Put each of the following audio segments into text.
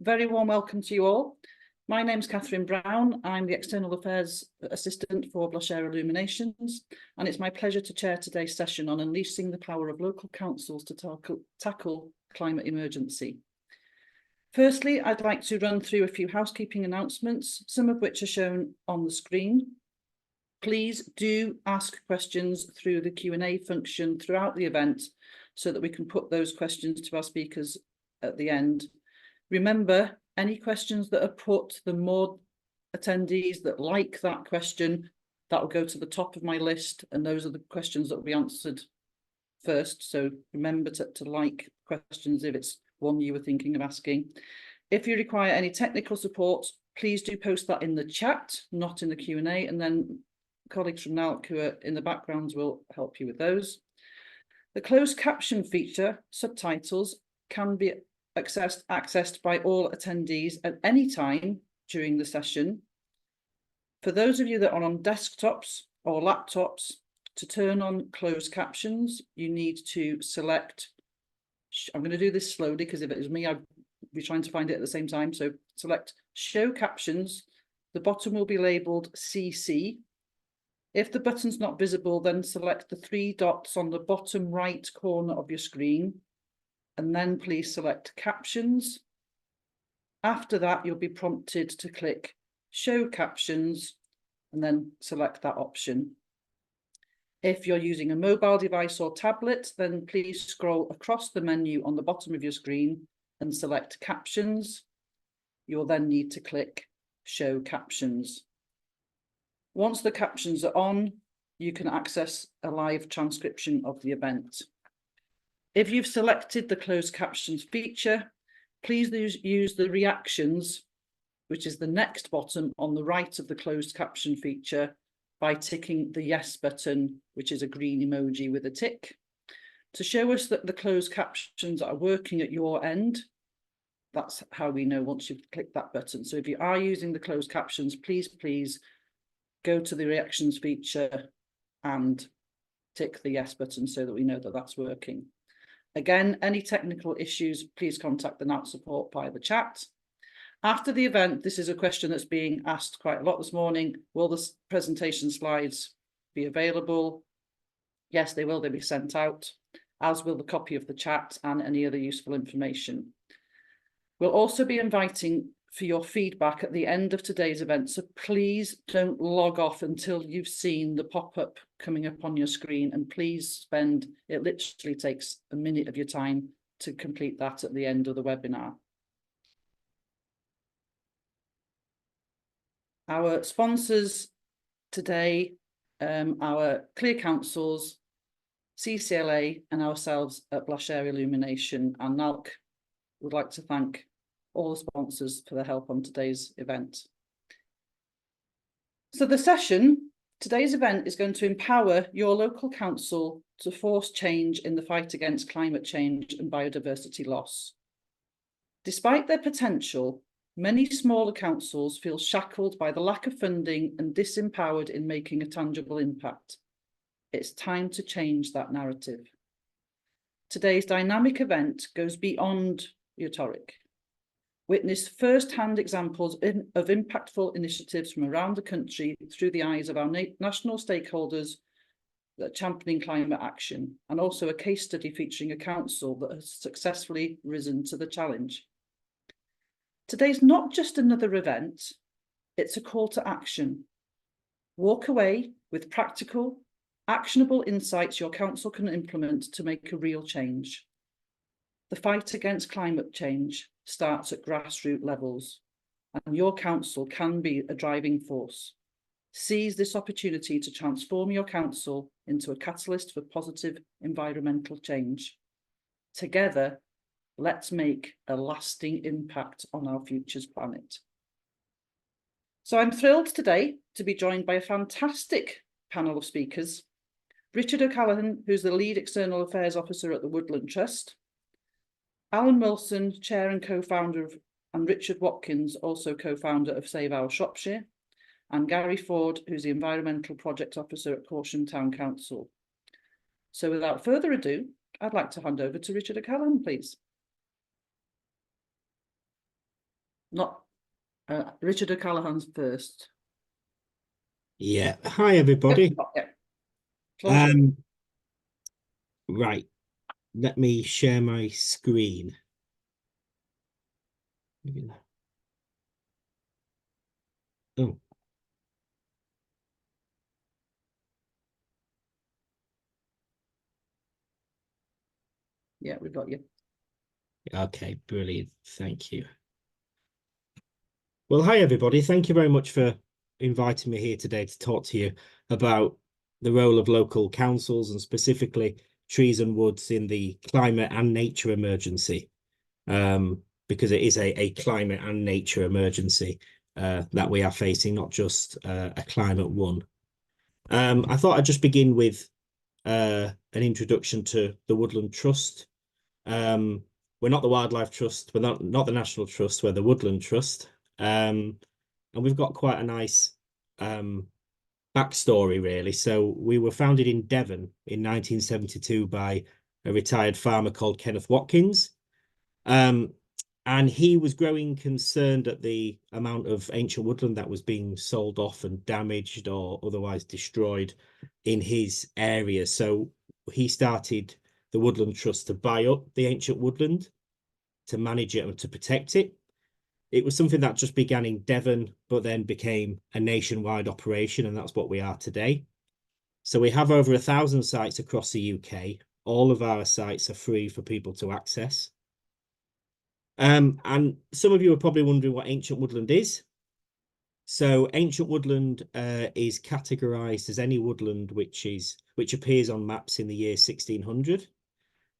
Very warm welcome to you all. My name's Catherine Brown. I'm the External Affairs Assistant for Blashare Illuminations, and it's my pleasure to chair today's session on unleashing the power of local councils to tackle climate emergency. Firstly, I'd like to run through a few housekeeping announcements, some of which are shown on the screen. Please do ask questions through the Q&A function throughout the event so that we can put those questions to our speakers at the end. Remember, any questions that are put, the more attendees that like that question, that will go to the top of my list, and those are the questions that will be answered first. So remember to like questions if it's one you were thinking of asking. If you require any technical support, please do post that in the chat, not in the Q&A, and then colleagues from NALC who are in the background will help you with those. The closed caption feature, subtitles, can be accessed by all attendees at any time during the session. For those of you that are on desktops or laptops, to turn on closed captions, you need to select, I'm going to do this slowly because if it was me, I'd be trying to find it at the same time. So select show captions. The bottom will be labeled CC. If the button's not visible, then select the three dots on the bottom right corner of your screen, and then please select captions. After that, you'll be prompted to click show captions and then select that option. If you're using a mobile device or tablet, then please scroll across the menu on the bottom of your screen and select captions. You'll then need to click show captions. Once the captions are on, you can access a live transcription of the event. If you've selected the closed captions feature, please use the reactions, which is the next button on the right of the closed caption feature, by ticking the yes button, which is a green emoji with a tick, to show us that the closed captions are working at your end. That's how we know once you've clicked that button. So if you are using the closed captions, please go to the reactions feature and tick the yes button so that we know that that's working. Again, any technical issues, please contact the NALC support via the chat. After the event, this is a question that's being asked quite a lot this morning. Will the presentation slides be available? Yes, they will. They'll be sent out, as will the copy of the chat and any other useful information. We'll also be inviting for your feedback at the end of today's event, so please don't log off until you've seen the pop-up coming up on your screen, and please it literally takes a minute of your time to complete that at the end of the webinar. Our sponsors today, our Clear Councils, CCLA and ourselves at Blashare Illumination, and NALC would like to thank all the sponsors for their help on today's event. So today's event is going to empower your local council to force change in the fight against climate change and biodiversity loss. Despite their potential, many smaller councils feel shackled by the lack of funding and disempowered in making a tangible impact. It's time to change that narrative. Today's dynamic event goes beyond rhetoric. Witness first-hand examples of impactful initiatives from around the country through the eyes of our national stakeholders that are championing climate action, and also a case study featuring a council that has successfully risen to the challenge. Today's not just another event, it's a call to action. Walk away with practical, actionable insights your council can implement to make a real change. The fight against climate change starts at grassroots levels, and your council can be a driving force. Seize this opportunity to transform your council into a catalyst for positive environmental change. Together, let's make a lasting impact on our future's planet. So I'm thrilled today to be joined by a fantastic panel of speakers. Richard O'Callaghan, who's the lead External Affairs Officer at the Woodland Trust, Alan Wilson, Chair and co-founder of, and Richard Watkins, also co-founder of Save Our Shropshire, and Gary Ford, who's the Environmental Project Officer at Corsham Town Council. So without further ado, I'd like to hand over to Richard O'Callaghan, please. Not Richard O'Callaghan's first. Yeah. Hi, everybody. Yeah. Right. Let me share my screen. Oh, Yeah, we've got you. okay, brilliant. Thank you. Well, hi, everybody. Thank you very much for inviting me here today to talk to you about the role of local councils and specifically trees and woods in the climate and nature emergency, because it is a climate and nature emergency that we are facing, not just a climate one. I thought I'd just begin with an introduction to the Woodland Trust. We're not the Wildlife Trust, we're not the National Trust, we're the Woodland Trust. And we've got quite a nice backstory, really. So we were founded in Devon in 1972 by a retired farmer called Kenneth Watkins. And he was growing concerned at the amount of ancient woodland that was being sold off and damaged or otherwise destroyed in his area. So he started the Woodland Trust to buy up the ancient woodland, to manage it and to protect it. It was something that just began in Devon, but then became a nationwide operation, and that's what we are today. So we have over 1,000 sites across the UK. All of our sites are free for people to access. And some of you are probably wondering what ancient woodland is. So ancient woodland is categorized as any woodland which appears on maps in the year 1600.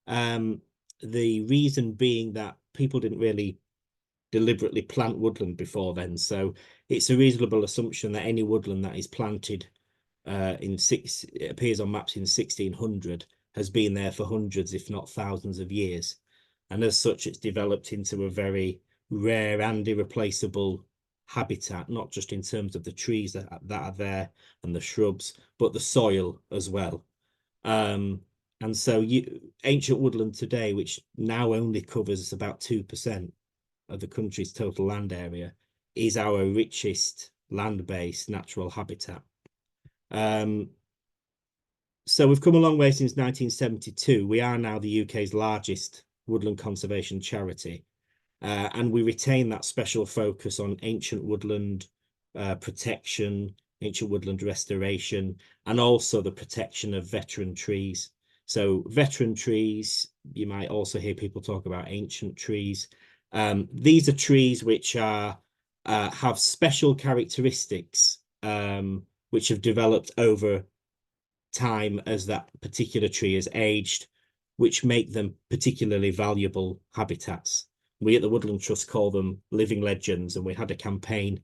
The reason being that people didn't really deliberately plant woodland before then. So it's a reasonable assumption that any woodland that is planted it appears on maps in 1600 has been there for hundreds, if not thousands of years. And as such, it's developed into a very rare and irreplaceable habitat, not just in terms of the trees that are there and the shrubs, but the soil as well. And so ancient woodland today, which now only covers about 2% of the country's total land area, is our richest land-based natural habitat. So we've come a long way since 1972. We are now the UK's largest woodland conservation charity, and we retain that special focus on ancient woodland protection, ancient woodland restoration, and also the protection of veteran trees. So veteran trees, you might also hear people talk about ancient trees. These are trees which have special characteristics which have developed over time as that particular tree has aged, which make them particularly valuable habitats. We at the Woodland Trust call them living legends, and we had a campaign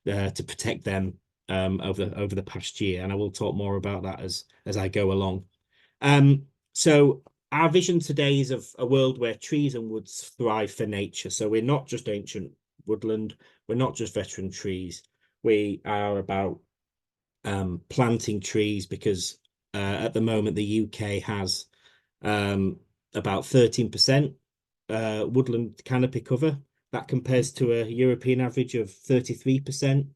to protect them over the past year, and I will talk more about that as I go along. So our vision today is of a world where trees and woods thrive for nature. So we're not just ancient woodland, we're not just veteran trees. We are about planting trees because at the moment the UK has about 13% woodland canopy cover. That compares to a European average of 33%.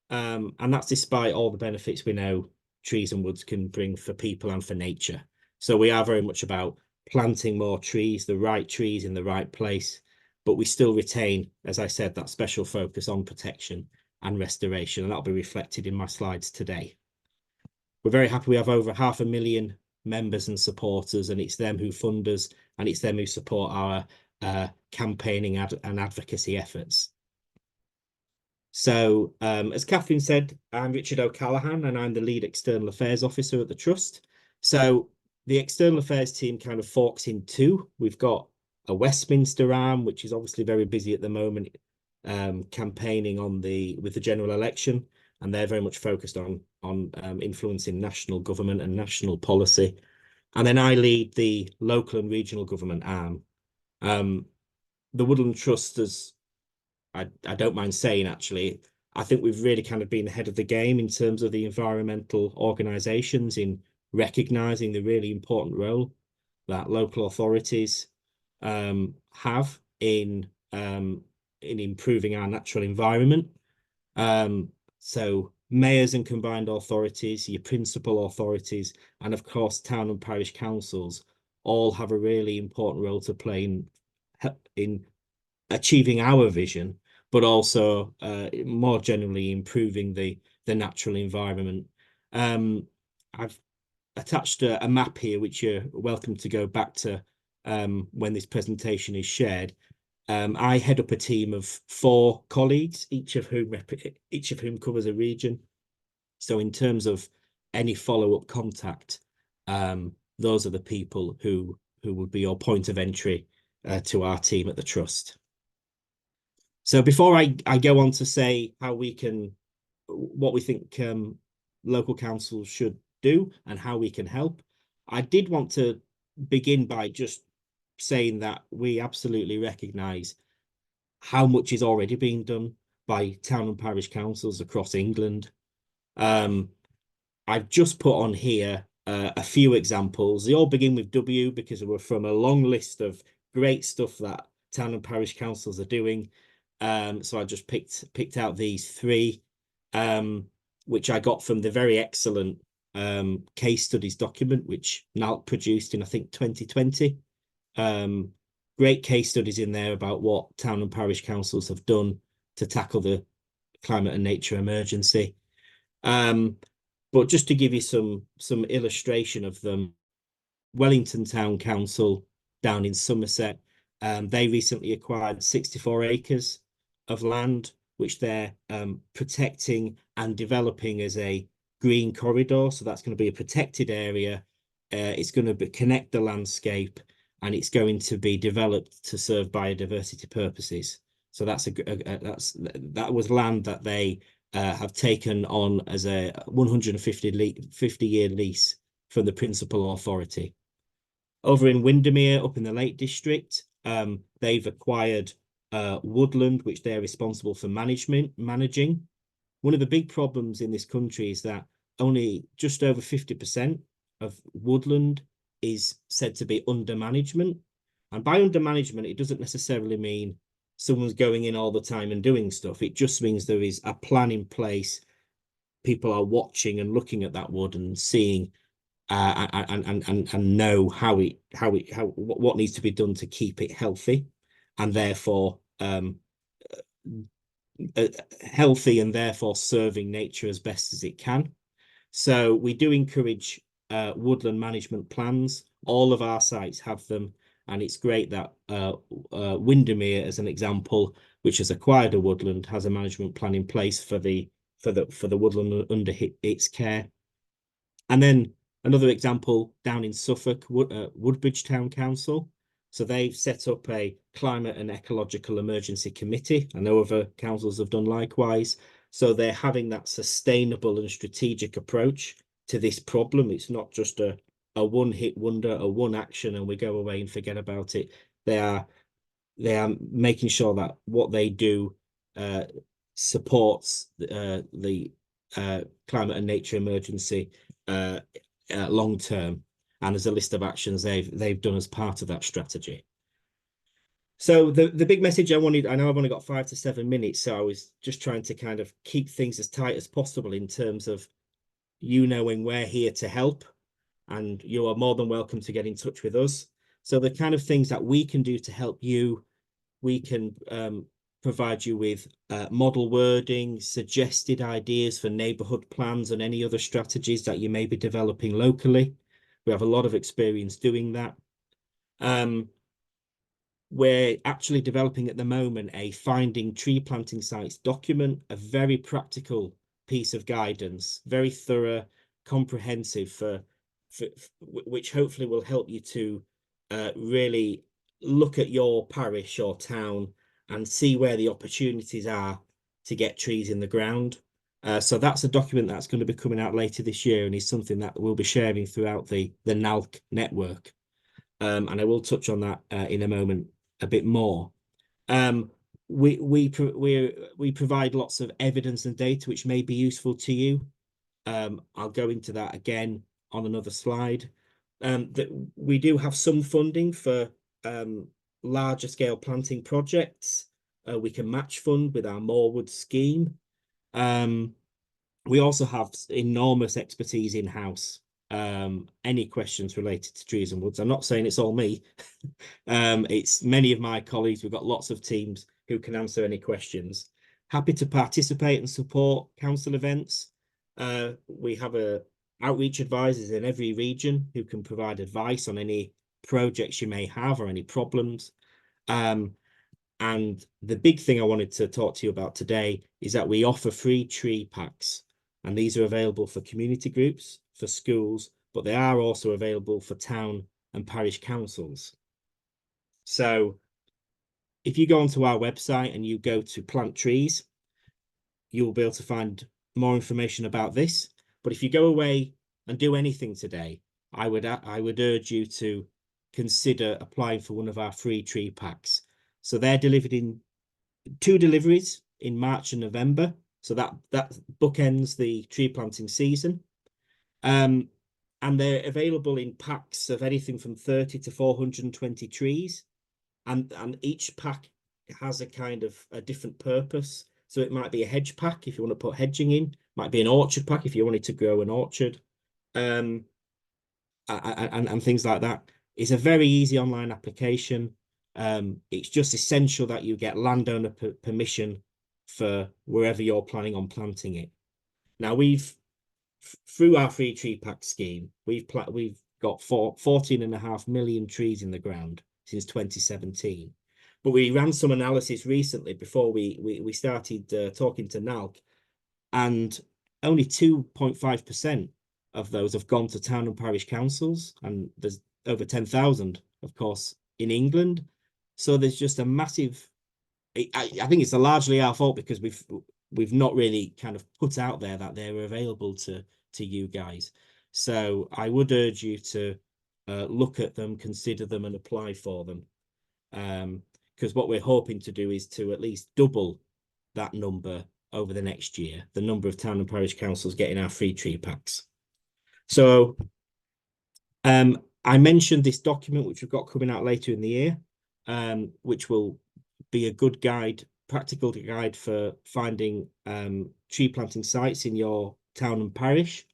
And that's despite all the benefits we know trees and woods can bring for people and for nature. So we are very much about planting more trees, the right trees in the right place, but we still retain, as I said, that special focus on protection and restoration, and that'll be reflected in my slides today. We're very happy we have over 500,000 members and supporters, and it's them who fund us, and it's them who support our campaigning and advocacy efforts. So, as Catherine said, I'm Richard O'Callaghan, and I'm the lead external affairs officer at the Trust. So the external affairs team kind of forks in two. We've got a Westminster arm, which is obviously very busy at the moment, campaigning with the general election, and they're very much focused on influencing national government and national policy. And then I lead the local and regional government arm. The Woodland Trust, as I don't mind saying, actually, I think we've really kind of been ahead of the game in terms of the environmental organisations in recognising the really important role that local authorities have in in improving our natural environment. So mayors and combined authorities, your principal authorities, and of course town and parish councils all have a really important role to play in achieving our vision, but also more generally improving the natural environment. I've attached a map here, which you're welcome to go back to when this presentation is shared. I head up a team of 4 colleagues, each of whom covers a region. So in terms of any follow-up contact, those are the people who would be your point of entry to our team at the Trust. So before I go on to say how we can, what we think local councils should do and how we can help, I did want to begin by just saying that we absolutely recognise how much is already being done by town and parish councils across England. I've just put on here a few examples. They all begin with W because we're from a long list of great stuff that town and parish councils are doing. So I just picked out these 3, which I got from the very excellent case studies document, which NALC produced in, I think, 2020. Great case studies in there about what town and parish councils have done to tackle the climate and nature emergency. But just to give you some illustration of them, Wellington Town Council down in Somerset, they recently acquired 64 acres of land, which they're protecting and developing as a green corridor. So that's going to be a protected area. It's going to connect the landscape, and it's going to be developed to serve biodiversity purposes. So that was land that they have taken on as a 150-year lease from the principal authority. Over in Windermere, up in the Lake District, they've acquired woodland, which they're responsible for managing. One of the big problems in this country is that only just over 50% of woodland is said to be under management. And by under management, it doesn't necessarily mean someone's going in all the time and doing stuff. It just means there is a plan in place. People are watching and looking at that wood and seeing and know what needs to be done to keep it healthy, and therefore healthy, and therefore serving nature as best as it can. So we do encourage woodland management plans. All of our sites have them, and it's great that Windermere, as an example, which has acquired a woodland, has a management plan in place for the woodland under its care. And then another example down in Suffolk, Woodbridge Town Council. So they've set up a climate and ecological emergency committee. I know other councils have done likewise. So they're having that sustainable and strategic approach to this problem. It's not just a one-hit wonder, a one action, and we go away and forget about it. They are making sure that what they do supports the climate and nature emergency long term, and there's a list of actions they've done as part of that strategy. So the big message I know I've only got 5 to 7 minutes, so I was just trying to kind of keep things as tight as possible in terms of knowing we're here to help, and you are more than welcome to get in touch with us. So the kind of things that we can do to help you, we can provide you with model wording, suggested ideas for neighbourhood plans and any other strategies that you may be developing locally. We have a lot of experience doing that. We're actually developing at the moment a finding tree planting sites document, a very practical piece of guidance, very thorough, comprehensive, which hopefully will help you to really look at your parish or town and see where the opportunities are to get trees in the ground. So that's a document that's going to be coming out later this year, and is something that we'll be sharing throughout the NALC network. And I will touch on that in a moment a bit more. We provide lots of evidence and data which may be useful to you. I'll go into that again on another slide. That we do have some funding for larger scale planting projects. We can match fund with our Morewood scheme. We also have enormous expertise in-house. Any questions related to trees and woods? I'm not saying it's all me. It's many of my colleagues. We've got lots of teams who can answer any questions. Happy to participate and support council events. We have outreach advisors in every region who can provide advice on any projects you may have or any problems. And the big thing I wanted to talk to you about today is that we offer free tree packs, and these are available for community groups, for schools, but they are also available for town and parish councils. So if you go onto our website and you go to plant trees, you'll be able to find more information about this. But if you go away and do anything today, I would urge you to consider applying for one of our free tree packs. So they're delivered in 2 deliveries in March and November. So that bookends the tree planting season. And they're available in packs of anything from 30 to 420 trees. And each pack has a kind of a different purpose. So it might be a hedge pack if you want to put hedging in, might be an orchard pack if you wanted to grow an orchard, and things like that. It's a very easy online application. It's just essential that you get landowner permission for wherever you're planning on planting it. Now through our free tree pack scheme, we've got 14.5 million trees in the ground since 2017. But we ran some analysis recently before we started talking to NALC, and only 2.5% of those have gone to town and parish councils, and there's over 10,000, of course, in England. So there's just a massive. I think it's largely our fault because we've not really kind of put out there that they're available to you guys. So I would urge you to look at them, consider them, and apply for them. Because what we're hoping to do is to at least double that number over the next year, the number of town and parish councils getting our free tree packs. So I mentioned this document, which we've got coming out later in the year, which will be a good guide, practical guide for finding tree planting sites in your town and parish.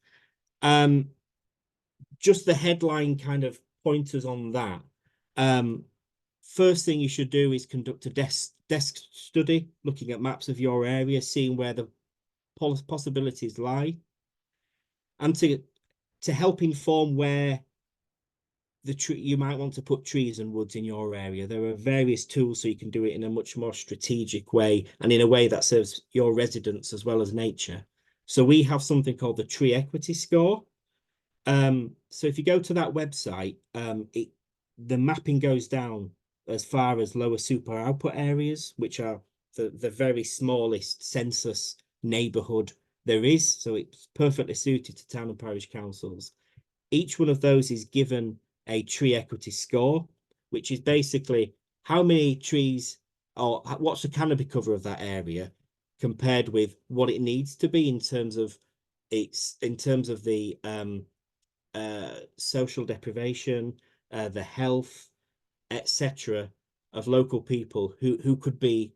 Just the headline kind of pointers on that. First thing you should do is conduct a desk study, looking at maps of your area, seeing where the possibilities lie, and to help inform where you might want to put trees and woods in your area. There are various tools so you can do it in a much more strategic way and in a way that serves your residents as well as nature. So we have something called the Tree Equity Score. So if you go to that website, the mapping goes down as far as lower super output areas, which are the very smallest census neighbourhood there is. So it's perfectly suited to town and parish councils. Each one of those is given a tree equity score, which is basically how many trees or what's the canopy cover of that area compared with what it needs to be in terms of the social deprivation, the health, etc. of local people who could be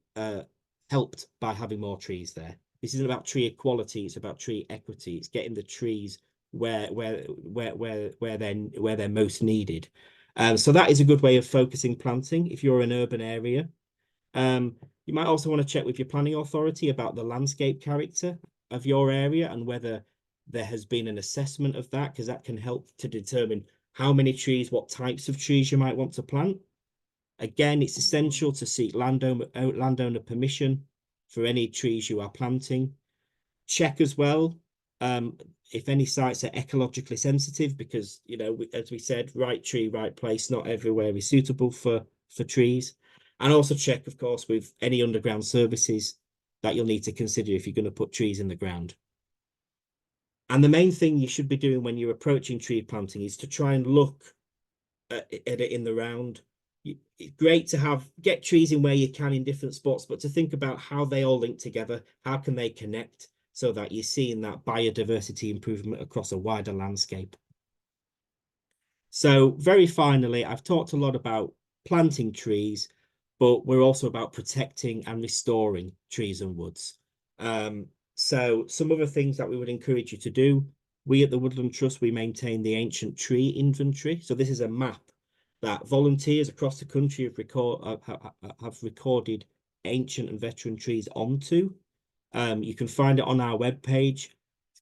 helped by having more trees there. This isn't about tree equality, it's about tree equity. It's getting the trees where they're most needed. So that is a good way of focusing planting if you're an urban area. You might also want to check with your planning authority about the landscape character of your area and whether there has been an assessment of that, because that can help to determine how many trees, what types of trees you might want to plant. Again, it's essential to seek landowner permission for any trees you are planting. Check as well if any sites are ecologically sensitive, because, you know, as we said, right tree, right place, not everywhere is suitable for trees. And also check, of course, with any underground services that you'll need to consider if you're going to put trees in the ground. And the main thing you should be doing when you're approaching tree planting is to try and look at it in the round. It's great to get trees in where you can in different spots, but to think about how they all link together, how can they connect so that you're seeing that biodiversity improvement across a wider landscape. So very finally, I've talked a lot about planting trees, but we're also about protecting and restoring trees and woods. So some other things that we would encourage you to do, we at the Woodland Trust, we maintain the ancient tree inventory. So this is a map that volunteers across the country have recorded ancient and veteran trees onto. You can find it on our webpage.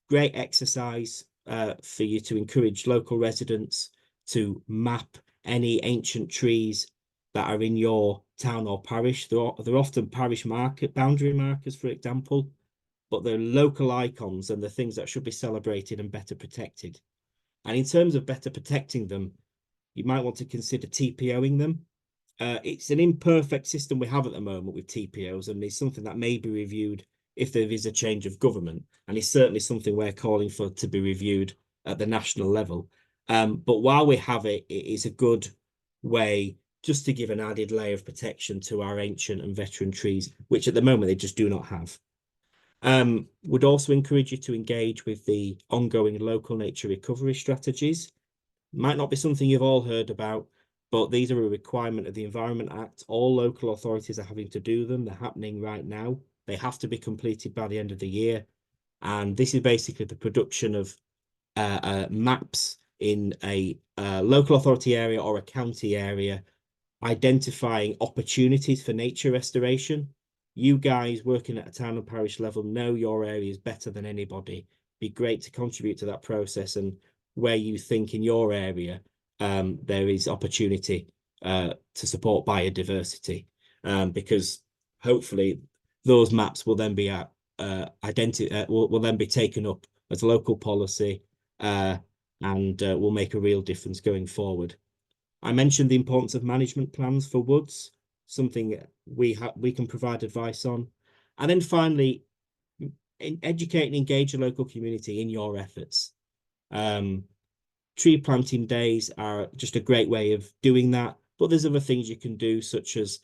Great exercise for you to encourage local residents to map any ancient trees that are in your town or parish. They're often parish boundary markers, for example, but they're local icons and the things that should be celebrated and better protected. And in terms of better protecting them, you might want to consider TPOing them. It's an imperfect system we have at the moment with TPOs, and it's something that may be reviewed if there is a change of government. And it's certainly something we're calling for to be reviewed at the national level. But while we have it, it is a good way just to give an added layer of protection to our ancient and veteran trees, which at the moment they just do not have. Would also encourage you to engage with the ongoing local nature recovery strategies. Might not be something you've all heard about, but these are a requirement of the Environment Act. All local authorities are having to do them. They're happening right now. They have to be completed by the end of the year. And this is basically the production of maps in a local authority area or a county area, identifying opportunities for nature restoration. You guys working at a town and parish level know your areas better than anybody. Be great to contribute to that process, and where you think in your area there is opportunity to support biodiversity, because hopefully those maps will then be will then be taken up as local policy and will make a real difference going forward. I mentioned the importance of management plans for woods, something we can provide advice on. And then finally, educate and engage the local community in your efforts. Tree planting days are just a great way of doing that, but there's other things you can do, such as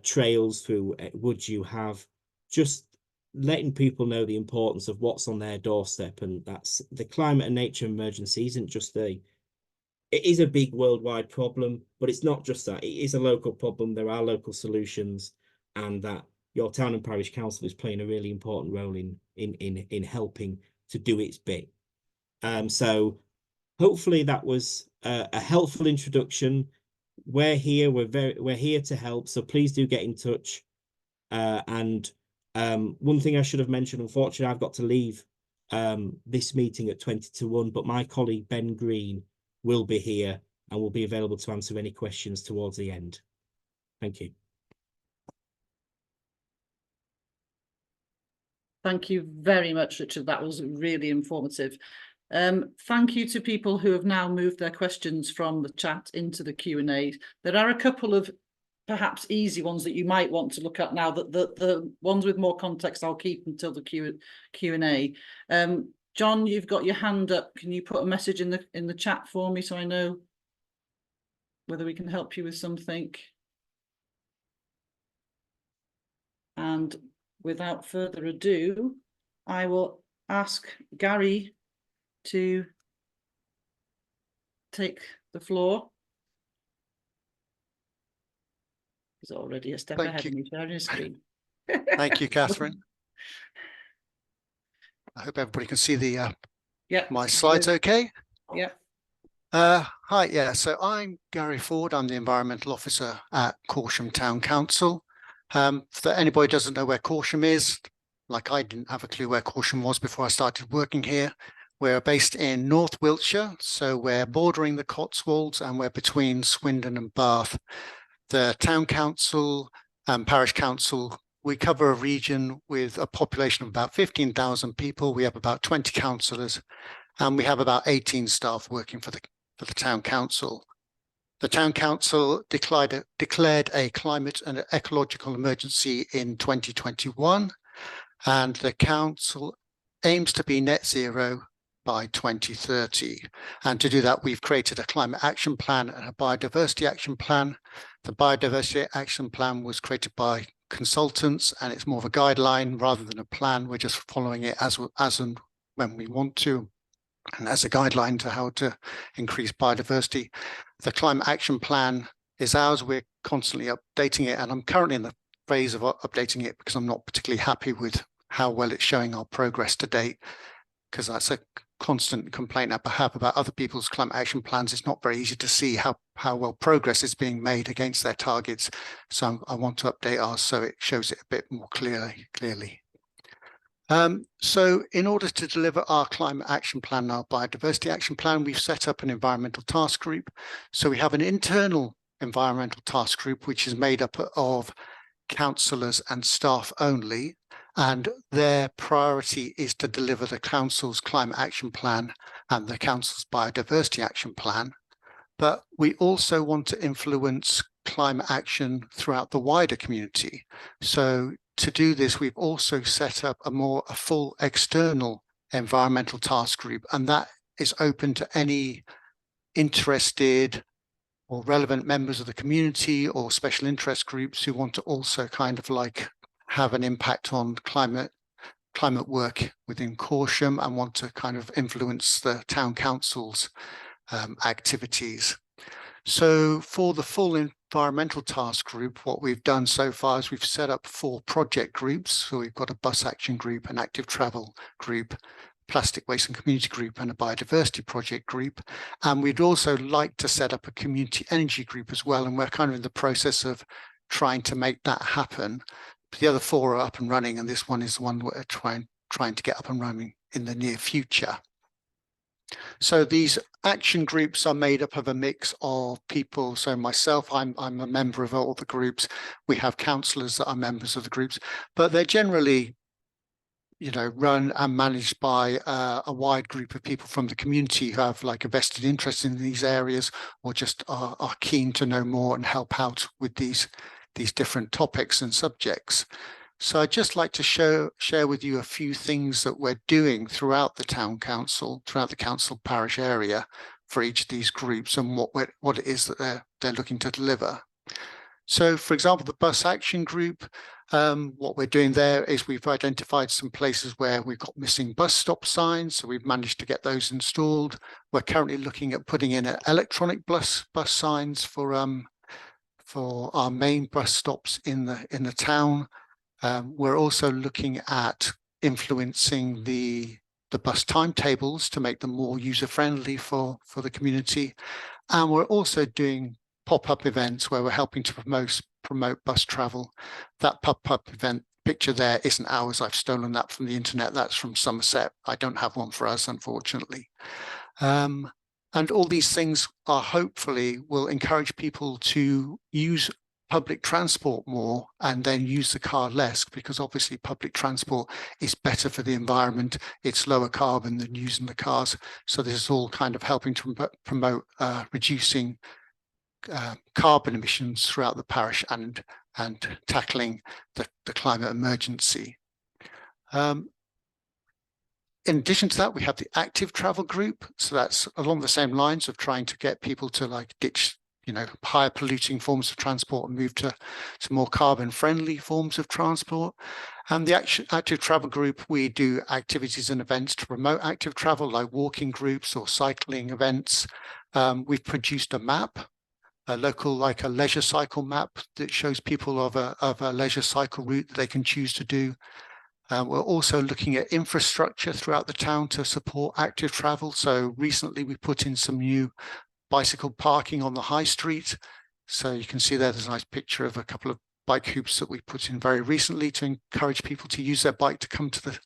trails through woods you have, just letting people know the importance of what's on their doorstep. And that's the climate and nature emergency isn't just it is a big worldwide problem, but it's not just that. It is a local problem. There are local solutions, and that your town and parish council is playing a really important role in helping to do its bit. So hopefully that was a helpful introduction. We're here. We're here to help. So please do get in touch. And one thing I should have mentioned, unfortunately, I've got to leave this meeting at 1:50, but my colleague Ben Green will be here and will be available to answer any questions towards the end. Thank you. Thank you very much, Richard. That was really informative. Thank you to people who have now moved their questions from the chat into the Q&A. There are a couple of perhaps easy ones that you might want to look at now. That the ones with more context I'll keep until the Q&A. John, you've got your hand up. Can you put a message in the chat for me so I know whether we can help you with something? And without further ado, I will ask Gary to take the floor. He's already a step ahead of me sharing his screen. Thank you, Catherine. I hope everybody can see the my slides okay. Yeah. Hi, yeah, so I'm Gary Ford. I'm the Environmental Officer at Corsham Town Council. For anybody who doesn't know where Corsham is, like I didn't have a clue where Corsham was before I started working here. We're based in North Wiltshire, so we're bordering the Cotswolds and we're between Swindon and Bath. The Town Council and Parish Council, we cover a region with a population of about 15,000 people. We have about 20 councillors and we have about 18 staff working for the Town Council. The Town Council declared a climate and ecological emergency in 2021, and the Council aims to be net zero by 2030. And to do that, we've created a climate action plan and a biodiversity action plan. The biodiversity action plan was created by consultants, and it's more of a guideline rather than a plan. We're just following it as and when we want to, and as a guideline to how to increase biodiversity. The climate action plan is ours. We're constantly updating it, and I'm currently in the phase of updating it because I'm not particularly happy with how well it's showing our progress to date, because that's a constant complaint I have about other people's climate action plans. It's not very easy to see how well progress is being made against their targets. So I want to update ours so it shows it a bit more clearly. So in order to deliver our climate action plan, our biodiversity action plan, we've set up an environmental task group. So we have an internal environmental task group, which is made up of councillors and staff only, and their priority is to deliver the council's climate action plan and the council's biodiversity action plan. But we also want to influence climate action throughout the wider community. So to do this, we've also set up a full external environmental task group, and that is open to any interested or relevant members of the community or special interest groups who want to also kind of like have an impact on climate work within Corsham and want to kind of influence the town council's activities. So for the full environmental task group, what we've done so far is we've set up 4 project groups. So we've got a bus action group, an active travel group, plastic waste and community group, and a biodiversity project group. And we'd also like to set up a community energy group as well. And we're kind of in the process of trying to make that happen. The other 4 are up and running, and this one is the one we're trying to get up and running in the near future. So these action groups are made up of a mix of people. So myself, I'm a member of all the groups. We have councillors that are members of the groups, but they're generally, you know, run and managed by a wide group of people from the community who have like a vested interest in these areas, or just are keen to know more and help out with these different topics and subjects. So I'd just like to share with you a few things that we're doing throughout the town council, throughout the council parish area for each of these groups, and what it is that they're looking to deliver. So for example, the bus action group, what we're doing there is we've identified some places where we've got missing bus stop signs. So we've managed to get those installed. We're currently looking at putting in electronic bus signs for our main bus stops in the town. We're also looking at influencing the bus timetables to make them more user-friendly for the community. And we're also doing pop-up events where we're helping to promote bus travel. That pop-up event picture there isn't ours. I've stolen that from the internet. That's from Somerset. I don't have one for us, unfortunately. And all these things are hopefully will encourage people to use public transport more and then use the car less, because obviously public transport is better for the environment. It's lower carbon than using the cars. So this is all kind of helping to promote reducing carbon emissions throughout the parish and tackling the climate emergency. In addition to that, we have the active travel group. So that's along the same lines of trying to get people to like ditch, you know, higher polluting forms of transport and move to more carbon friendly forms of transport. And the active travel group, we do activities and events to promote active travel, like walking groups or cycling events. We've produced a map, a local, like a leisure cycle map that shows people of a leisure cycle route that they can choose to do. We're also looking at infrastructure throughout the town to support active travel. So recently we put in some new bicycle parking on the high street. So you can see there's a nice picture of a couple of bike hoops that we put in very recently to encourage people to use their bike to come to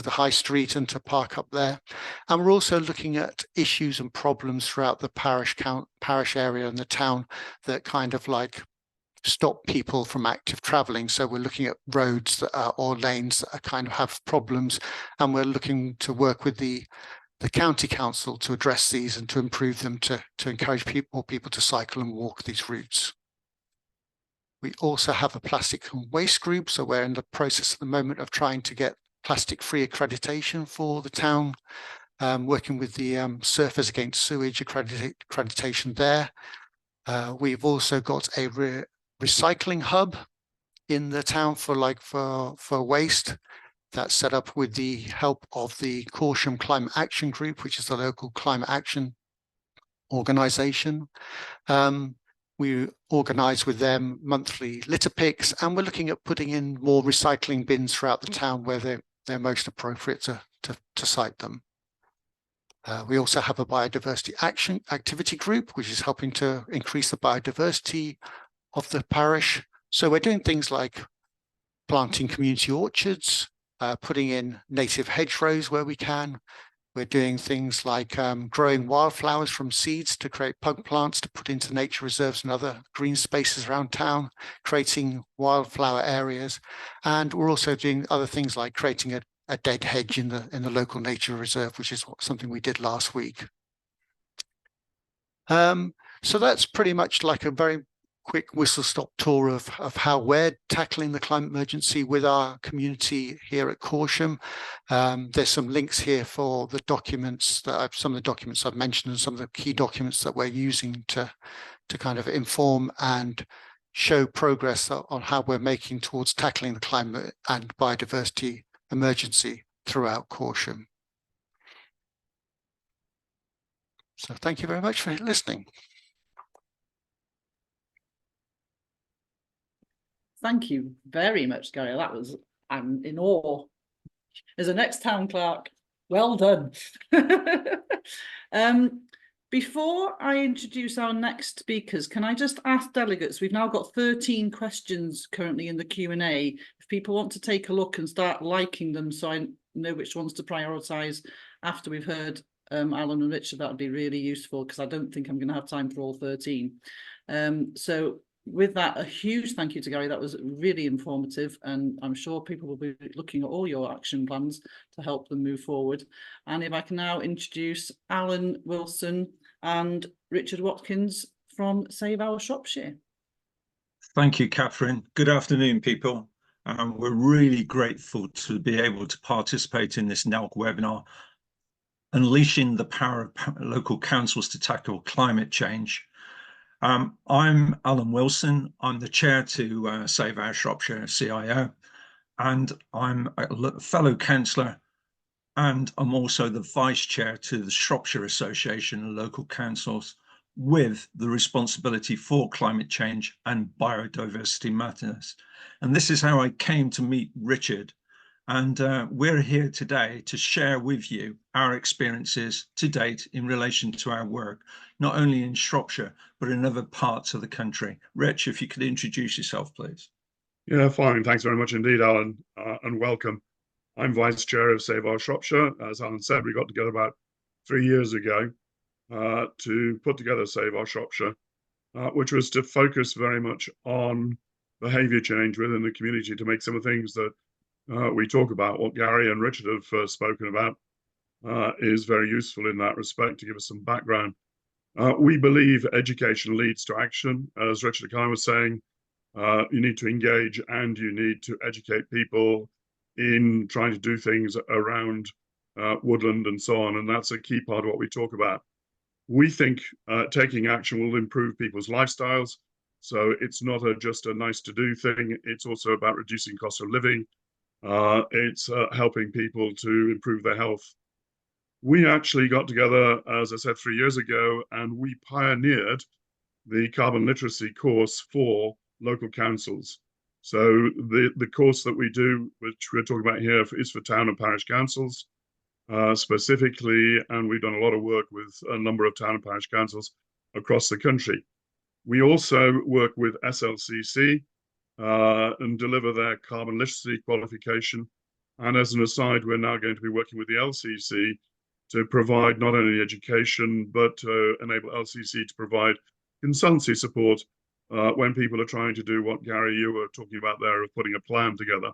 the high street and to park up there. And we're also looking at issues and problems throughout the parish area and the town that kind of like stop people from active traveling. So we're looking at roads that are, or lanes that are kind of have problems, and we're looking to work with the county council to address these and to improve them to encourage more people to cycle and walk these routes. We also have a plastic and waste group. So we're in the process at the moment of trying to get plastic-free accreditation for the town, working with the Surfers Against Sewage accreditation there. We've also got a recycling hub in the town for waste. That's set up with the help of the Corsham Climate Action Group, which is the local climate action organisation. we organise with them monthly litter picks, and we're looking at putting in more recycling bins throughout the town where they're most appropriate to site them. We also have a biodiversity action activity group, which is helping to increase the biodiversity of the parish. So we're doing things like planting community orchards, putting in native hedgerows where we can. We're doing things like growing wildflowers from seeds to create pug plants to put into nature reserves and other green spaces around town, creating wildflower areas. And we're also doing other things like creating a dead hedge in the local nature reserve, which is something we did last week. So that's pretty much like a very quick whistle-stop tour of how we're tackling the climate emergency with our community here at Corsham. There's some links here for the documents some of the documents I've mentioned and some of the key documents that we're using to kind of inform and show progress on how we're making towards tackling the climate and biodiversity emergency throughout Corsham. So thank you very much for listening. Thank you very much, Gary. I'm in awe. As an ex-town clerk, well done. Before I introduce our next speakers, can I just ask delegates, we've now got 13 questions currently in the Q&A. If people want to take a look and start liking them so I know which ones to prioritise after we've heard Alan and Richard, that would be really useful, because I don't think I'm going to have time for all 13. So with that, a huge thank you to Gary. That was really informative, and I'm sure people will be looking at all your action plans to help them move forward. And if I can now introduce Alan Wilson and Richard Watkins from Save Our Shropshire. Thank you, Catherine. Good afternoon, people. We're really grateful to be able to participate in this NELC webinar, Unleashing the Power of Local Councils to Tackle Climate Change. I'm Alan Wilson. I'm the chair to Save Our Shropshire CIO, and I'm a fellow councillor, and I'm also the vice chair to the Shropshire Association of Local Councils, with the responsibility for climate change and biodiversity matters. And this is how I came to meet Richard. And we're here today to share with you our experiences to date in relation to our work, not only in Shropshire, but in other parts of the country. Rich, if you could introduce yourself, please. Yeah, fine. Thanks very much indeed, Alan, and welcome. I'm Vice Chair of Save Our Shropshire. As Alan said, we got together about 3 years ago to put together Save Our Shropshire, which was to focus very much on behaviour change within the community to make some of the things that we talk about. What Gary and Richard have spoken about is very useful in that respect to give us some background. We believe education leads to action. As Richard Kine was saying, you need to engage and you need to educate people in trying to do things around woodland and so on, and that's a key part of what we talk about. We think taking action will improve people's lifestyles, so it's not just a nice to do thing, it's also about reducing cost of living. It's helping people to improve their health. We actually got together, as I said, 3 years ago, and we pioneered the carbon literacy course for local councils. So the course that we do, which we're talking about here, is for town and parish councils specifically, and we've done a lot of work with a number of town and parish councils across the country. We also work with SLCC and deliver their carbon literacy qualification. And as an aside, we're now going to be working with the LCC to provide not only education, but to enable LCC to provide consultancy support when people are trying to do what, Gary, you were talking about there, of putting a plan together.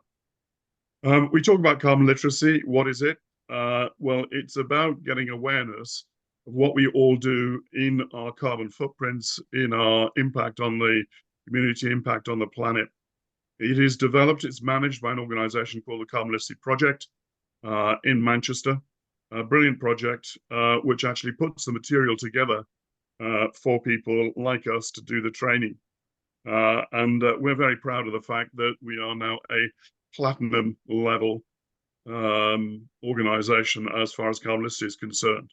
We talk about carbon literacy. What is it? Well, it's about getting awareness of what we all do in our carbon footprints, in our impact on the community, impact on the planet. It is developed, it's managed by an organization called the Carbon Literacy Project in Manchester, a brilliant project which actually puts the material together for people like us to do the training. And we're very proud of the fact that we are now a platinum level organization as far as carbon literacy is concerned.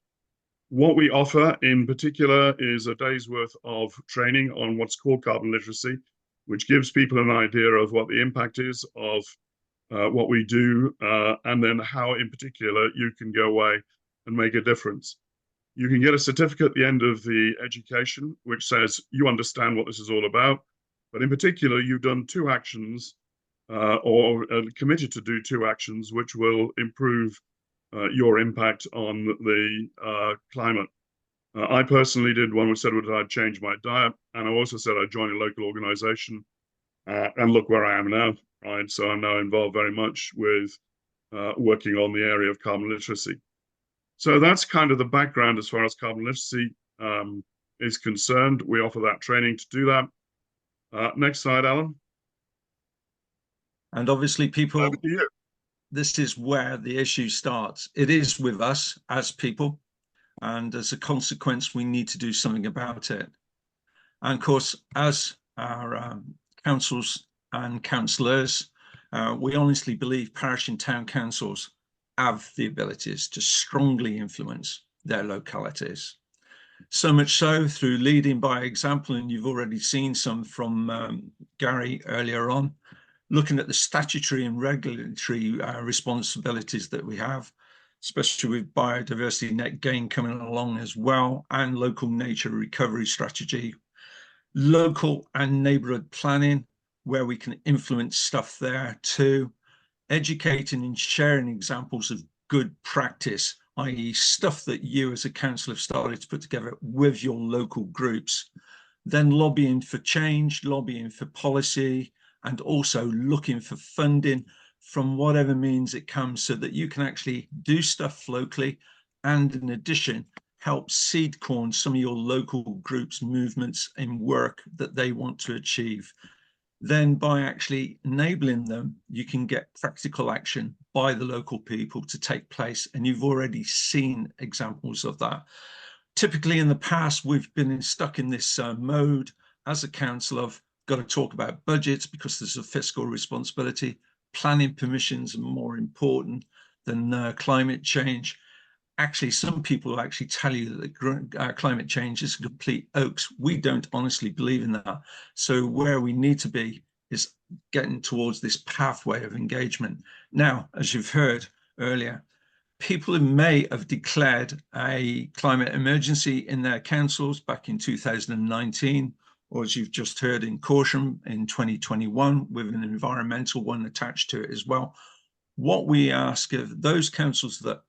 What we offer in particular is a day's worth of training on what's called carbon literacy, which gives people an idea of what the impact is of what we do, and then how in particular you can go away and make a difference. You can get a certificate at the end of the education, which says you understand what this is all about, but in particular, you've done 2 actions or committed to do 2 actions which will improve your impact on the climate. I personally did one which said that I'd change my diet, and I also said I'd join a local organization, and look where I am now, right? So I'm now involved very much with working on the area of carbon literacy. So that's kind of the background as far as carbon literacy is concerned. We offer that training to do that. Next slide, Alan. And obviously, people, Over to you. this is where the issue starts. It is with us as people, and as a consequence, we need to do something about it. And of course, as our councils and councillors, we honestly believe parish and town councils have the abilities to strongly influence their localities. So much so through leading by example, and you've already seen some from Gary earlier on, looking at the statutory and regulatory responsibilities that we have, especially with biodiversity net gain coming along as well, and local nature recovery strategy, local and neighbourhood planning, where we can influence stuff there too, educating and sharing examples of good practice, i.e. stuff that you as a council have started to put together with your local groups, then lobbying for change, lobbying for policy, and also looking for funding from whatever means it comes so that you can actually do stuff locally, and in addition, help seed corn some of your local groups, movements and work that they want to achieve. Then by actually enabling them, you can get practical action by the local people to take place. And you've already seen examples of that. Typically in the past, we've been stuck in this mode as a council of got to talk about budgets because there's a fiscal responsibility. Planning permissions are more important than climate change. Actually, some people actually tell you that climate change is a complete hoax. We don't honestly believe in that. So where we need to be is getting towards this pathway of engagement. Now, as you've heard earlier, people may have declared a climate emergency in their councils back in 2019, or as you've just heard in Corsham in 2021, with an environmental one attached to it as well. What we ask of those councils that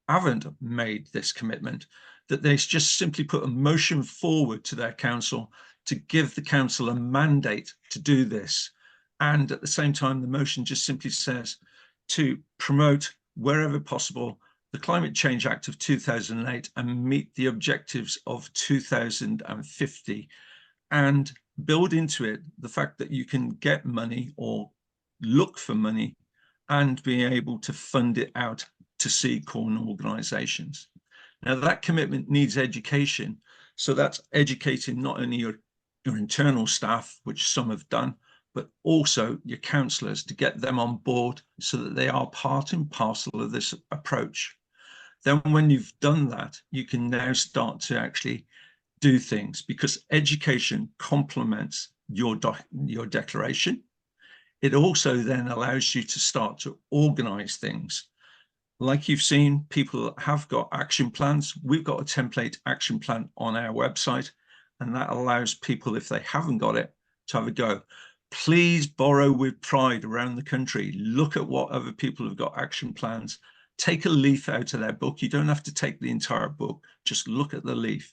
haven't made this commitment, that they just simply put a motion forward to their council to give the council a mandate to do this. And at the same time, the motion just simply says to promote wherever possible the Climate Change Act of 2008 and meet the objectives of 2050, and build into it the fact that you can get money or look for money and be able to fund it out to seed corn organizations. Now that commitment needs education. So that's educating not only your internal staff, which some have done, but also your councillors to get them on board so that they are part and parcel of this approach. Then when you've done that, you can now start to actually do things, because education complements your declaration. It also then allows you to start to organize things. Like you've seen, people have got action plans. We've got a template action plan on our website, and that allows people, if they haven't got it, to have a go. Please borrow with pride around the country. Look at what other people have got action plans. Take a leaf out of their book. You don't have to take the entire book. Just look at the leaf.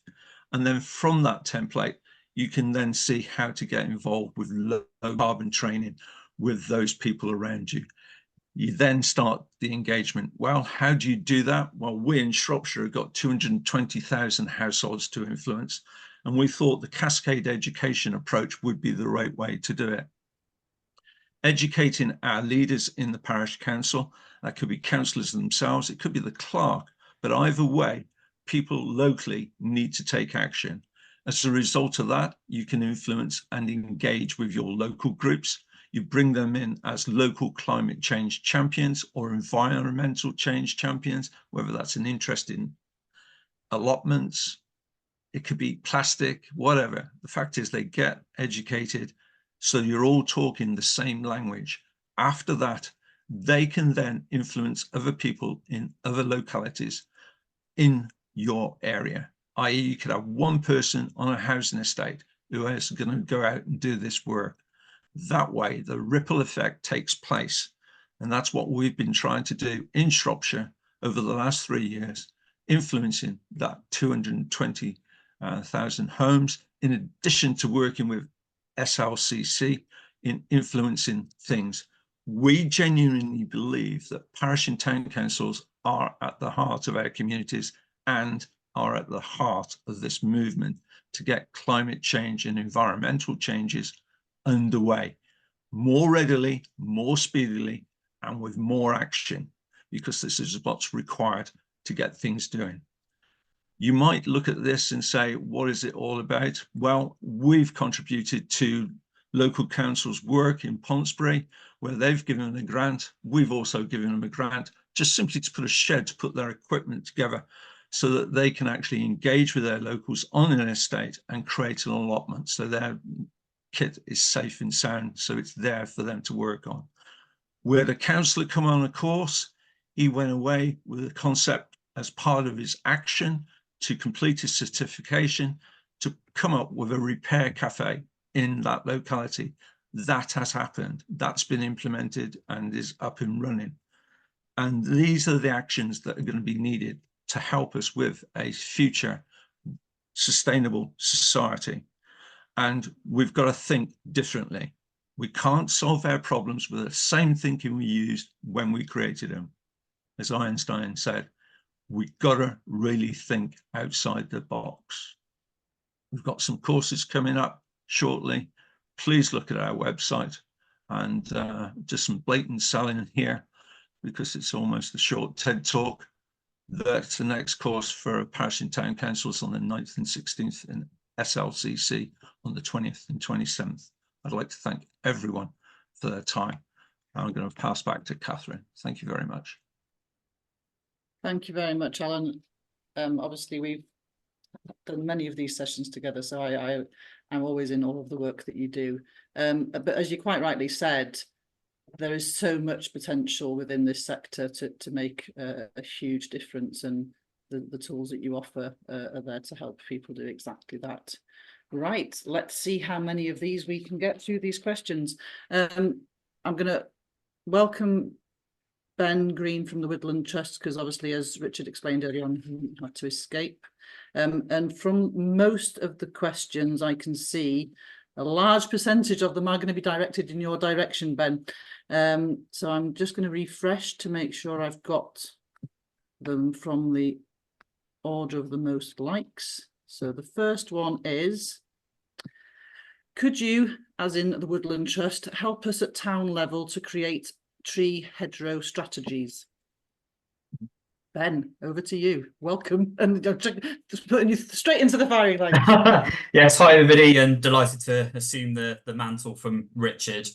And then from that template, you can then see how to get involved with low carbon training with those people around you. You then start the engagement. Well, how do you do that? Well, we in Shropshire have got 220,000 households to influence, and we thought the cascade education approach would be the right way to do it. Educating our leaders in the parish council, that could be councillors themselves, it could be the clerk, but either way, people locally need to take action. As a result of that, you can influence and engage with your local groups. You bring them in as local climate change champions or environmental change champions, whether that's an interest in allotments, it could be plastic, whatever. The fact is they get educated, so you're all talking the same language. After that, they can then influence other people in other localities in your area, i.e. you could have one person on a housing estate who is going to go out and do this work. That way, the ripple effect takes place. And that's what we've been trying to do in Shropshire over the last 3 years, influencing that 220,000 homes, in addition to working with SLCC in influencing things. We genuinely believe that parish and town councils are at the heart of our communities and are at the heart of this movement to get climate change and environmental changes underway more readily, more speedily, and with more action, because this is what's required to get things doing. You might look at this and say, what is it all about? Well, we've contributed to local councils' work in Ponsbury, where they've given them a grant. We've also given them a grant just simply to put a shed to put their equipment together so that they can actually engage with their locals on an estate and create an allotment so their kit is safe and sound, so it's there for them to work on. We had a councillor come on a course. He went away with a concept as part of his action to complete his certification to come up with a repair cafe in that locality. That has happened. That's been implemented and is up and running. And these are the actions that are going to be needed to help us with a future sustainable society. And we've got to think differently. We can't solve our problems with the same thinking we used when we created them. As Einstein said, we've got to really think outside the box. We've got some courses coming up shortly. Please look at our website, and just some blatant selling here because it's almost a short TED talk. That's the next course for parish and town councils on the 9th and 16th in SLCC on the 20th and 27th. I'd like to thank everyone for their time. I'm going to pass back to Catherine. Thank you very much. Thank you very much, Alan. Obviously, we've done many of these sessions together, so I'm always in all of the work that you do. But as you quite rightly said, there is so much potential within this sector to make a huge difference, and the tools that you offer are there to help people do exactly that. Right, let's see how many of these we can get through these questions. I'm going to welcome Ben Green from the Woodland Trust, because obviously, as Richard explained earlier on, he had to escape. And from most of the questions, I can see a large percentage of them are going to be directed in your direction, Ben. So I'm just going to refresh to make sure I've got them from the order of the most likes. So the first one is, could you, as in the Woodland Trust, help us at town level to create tree hedgerow strategies? Ben, over to you. Welcome, and just putting you straight into the firing line. Yes, hi everybody, and delighted to assume the mantle from Richard.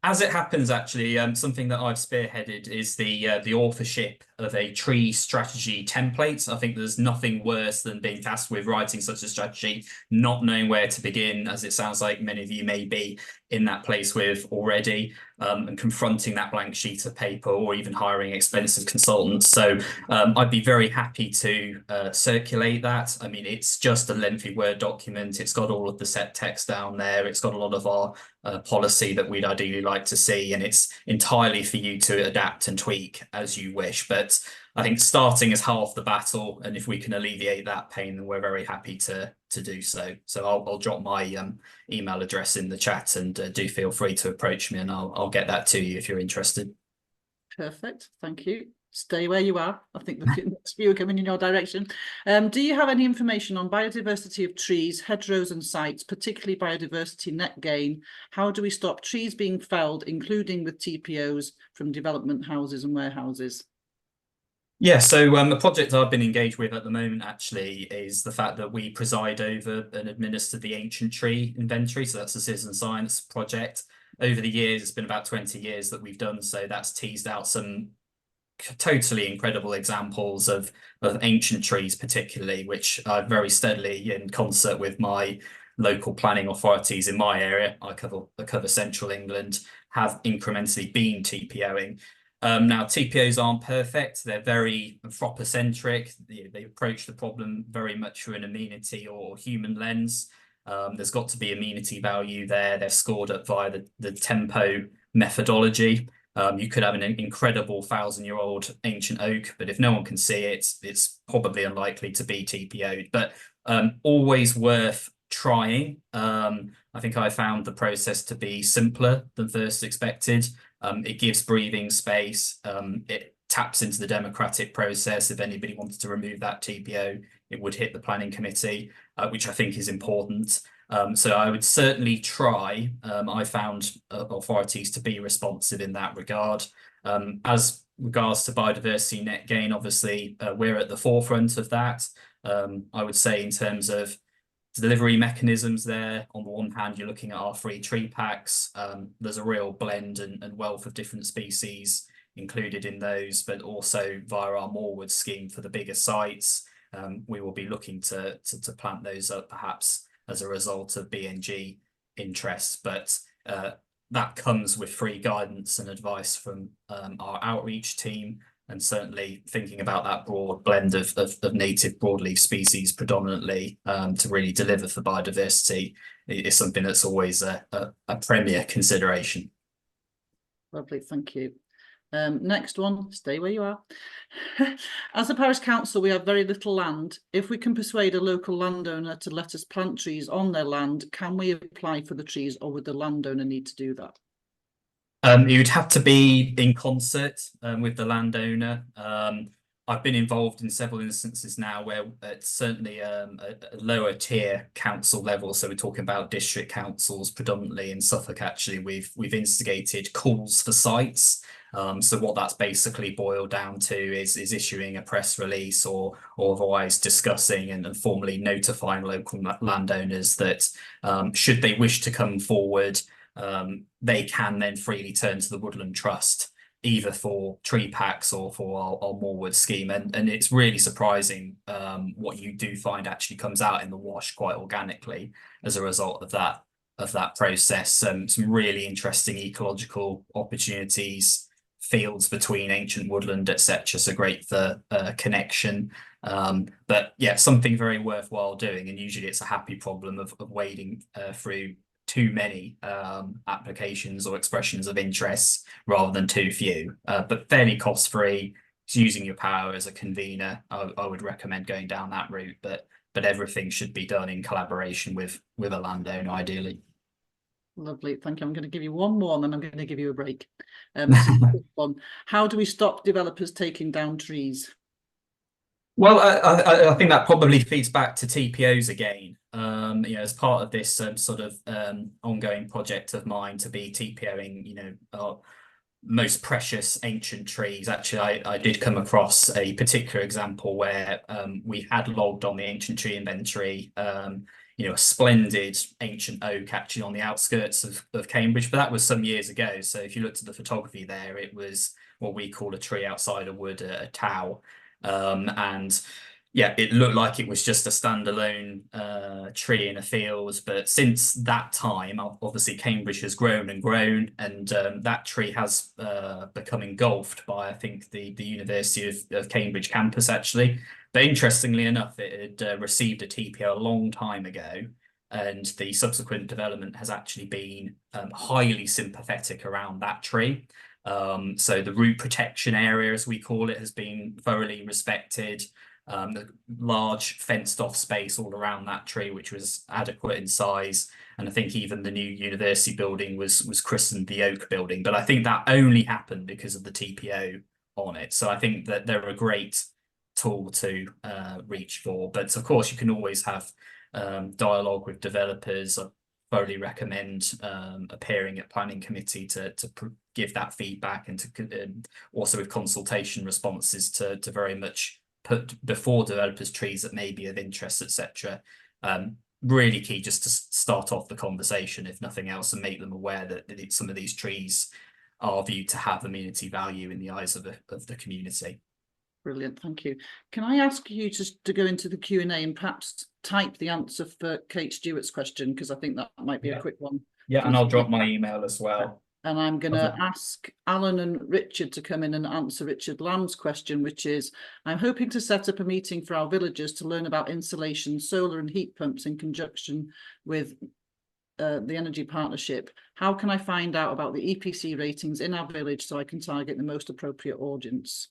As it happens, actually, something that I've spearheaded is the authorship of a tree strategy template. I think there's nothing worse than being tasked with writing such a strategy, not knowing where to begin, as it sounds like many of you may be in that place with already, and confronting that blank sheet of paper, or even hiring expensive consultants. So I'd be very happy to circulate that. I mean, it's just a lengthy Word document. It's got all of the set text down there. It's got a lot of our policy that we'd ideally like to see, and it's entirely for you to adapt and tweak as you wish. But I think starting is half the battle, and if we can alleviate that pain, then we're very happy to do so. So I'll drop my email address in the chat, and do feel free to approach me, and I'll get that to you if you're interested. Perfect, thank you. Stay where you are. I think the next few are coming in your direction. Do you have any information on biodiversity of trees, hedgerows and sites, particularly biodiversity net gain? How do we stop trees being felled, including with TPOs, from development houses and warehouses? Yeah, so a project I've been engaged with at the moment actually is the fact that we preside over and administer the ancient tree inventory. So that's a citizen science project. Over the years, it's been about 20 years that we've done so. That's teased out some totally incredible examples of ancient trees, particularly, which I very steadily, in concert with my local planning authorities in my area, I cover central England, have incrementally been TPOing. Now, TPOs aren't perfect. They're very anthropocentric. They approach the problem very much through an amenity or human lens. There's got to be amenity value there. They're scored up via the tempo methodology. You could have an incredible 1,000-year-old ancient oak, but if no one can see it, it's probably unlikely to be TPO'd. But always worth trying. I think I found the process to be simpler than first expected. It gives breathing space. It taps into the democratic process. If anybody wanted to remove that TPO, it would hit the planning committee, which I think is important. So I would certainly try. I found authorities to be responsive in that regard. As regards to biodiversity net gain, obviously, we're at the forefront of that. I would say in terms of delivery mechanisms there, on the one hand, you're looking at our free tree packs. There's a real blend and wealth of different species included in those, but also via our Moorwood scheme for the bigger sites. We will be looking to plant those up perhaps as a result of BNG interest, but that comes with free guidance and advice from our outreach team, and certainly thinking about that broad blend of native broadleaf species predominantly to really deliver for biodiversity is something that's always a premier consideration. Lovely, thank you. Next one, stay where you are. As a parish council, we have very little land. If we can persuade a local landowner to let us plant trees on their land, can we apply for the trees, or would the landowner need to do that? You'd have to be in concert with the landowner. I've been involved in several instances now where it's certainly a lower tier council level. So we're talking about district councils predominantly in Suffolk. Actually, we've instigated calls for sites. So what that's basically boiled down to is issuing a press release or otherwise discussing and formally notifying local landowners that should they wish to come forward, they can then freely turn to the Woodland Trust, either for tree packs or for our Moorwood scheme. And it's really surprising what you do find actually comes out in the wash quite organically as a result of that process. Some really interesting ecological opportunities, fields between ancient woodland, etc. So great for connection. But yeah, something very worthwhile doing. And usually it's a happy problem of wading through too many applications or expressions of interest rather than too few, but fairly cost-free. Using your power as a convener, I would recommend going down that route, but everything should be done in collaboration with a landowner, ideally. Lovely, thank you. I'm going to give you one more and then I'm going to give you a break. How do we stop developers taking down trees? Well, I think that probably feeds back to TPOs again. As part of this sort of ongoing project of mine to be TPOing, our most precious ancient trees. Actually, I did come across a particular example where we had logged on the ancient tree inventory, a splendid ancient oak actually on the outskirts of Cambridge, but that was some years ago. So if you looked at the photography there, it was what we call a tree outside a wood, a tow. And yeah, it looked like it was just a standalone tree in a field. But since that time, obviously Cambridge has grown and grown, and that tree has become engulfed by, I think, the University of Cambridge campus, actually. But interestingly enough, it had received a TPO a long time ago, and the subsequent development has actually been highly sympathetic around that tree. So the root protection area, as we call it, has been thoroughly respected. The large fenced off space all around that tree, which was adequate in size. And I think even the new university building was christened the Oak Building. But I think that only happened because of the TPO on it. So I think that they're a great tool to reach for. But of course, you can always have dialogue with developers. I thoroughly recommend appearing at planning committee to give that feedback, and to also with consultation responses to very much put before developers trees that may be of interest, etc. Really key just to start off the conversation, if nothing else, and make them aware that some of these trees are viewed to have amenity value in the eyes of the community. Brilliant, thank you. Can I ask you to go into the Q&A and perhaps type the answer for Kate Stewart's question, because I think that might be a quick one. Yeah, and I'll drop my email as well. And I'm going to ask Alan and Richard to come in and answer Richard Lamb's question, which is, I'm hoping to set up a meeting for our villagers to learn about insulation, solar and heat pumps in conjunction with the Energy Partnership. How can I find out about the EPC ratings in our village so I can target the most appropriate audience?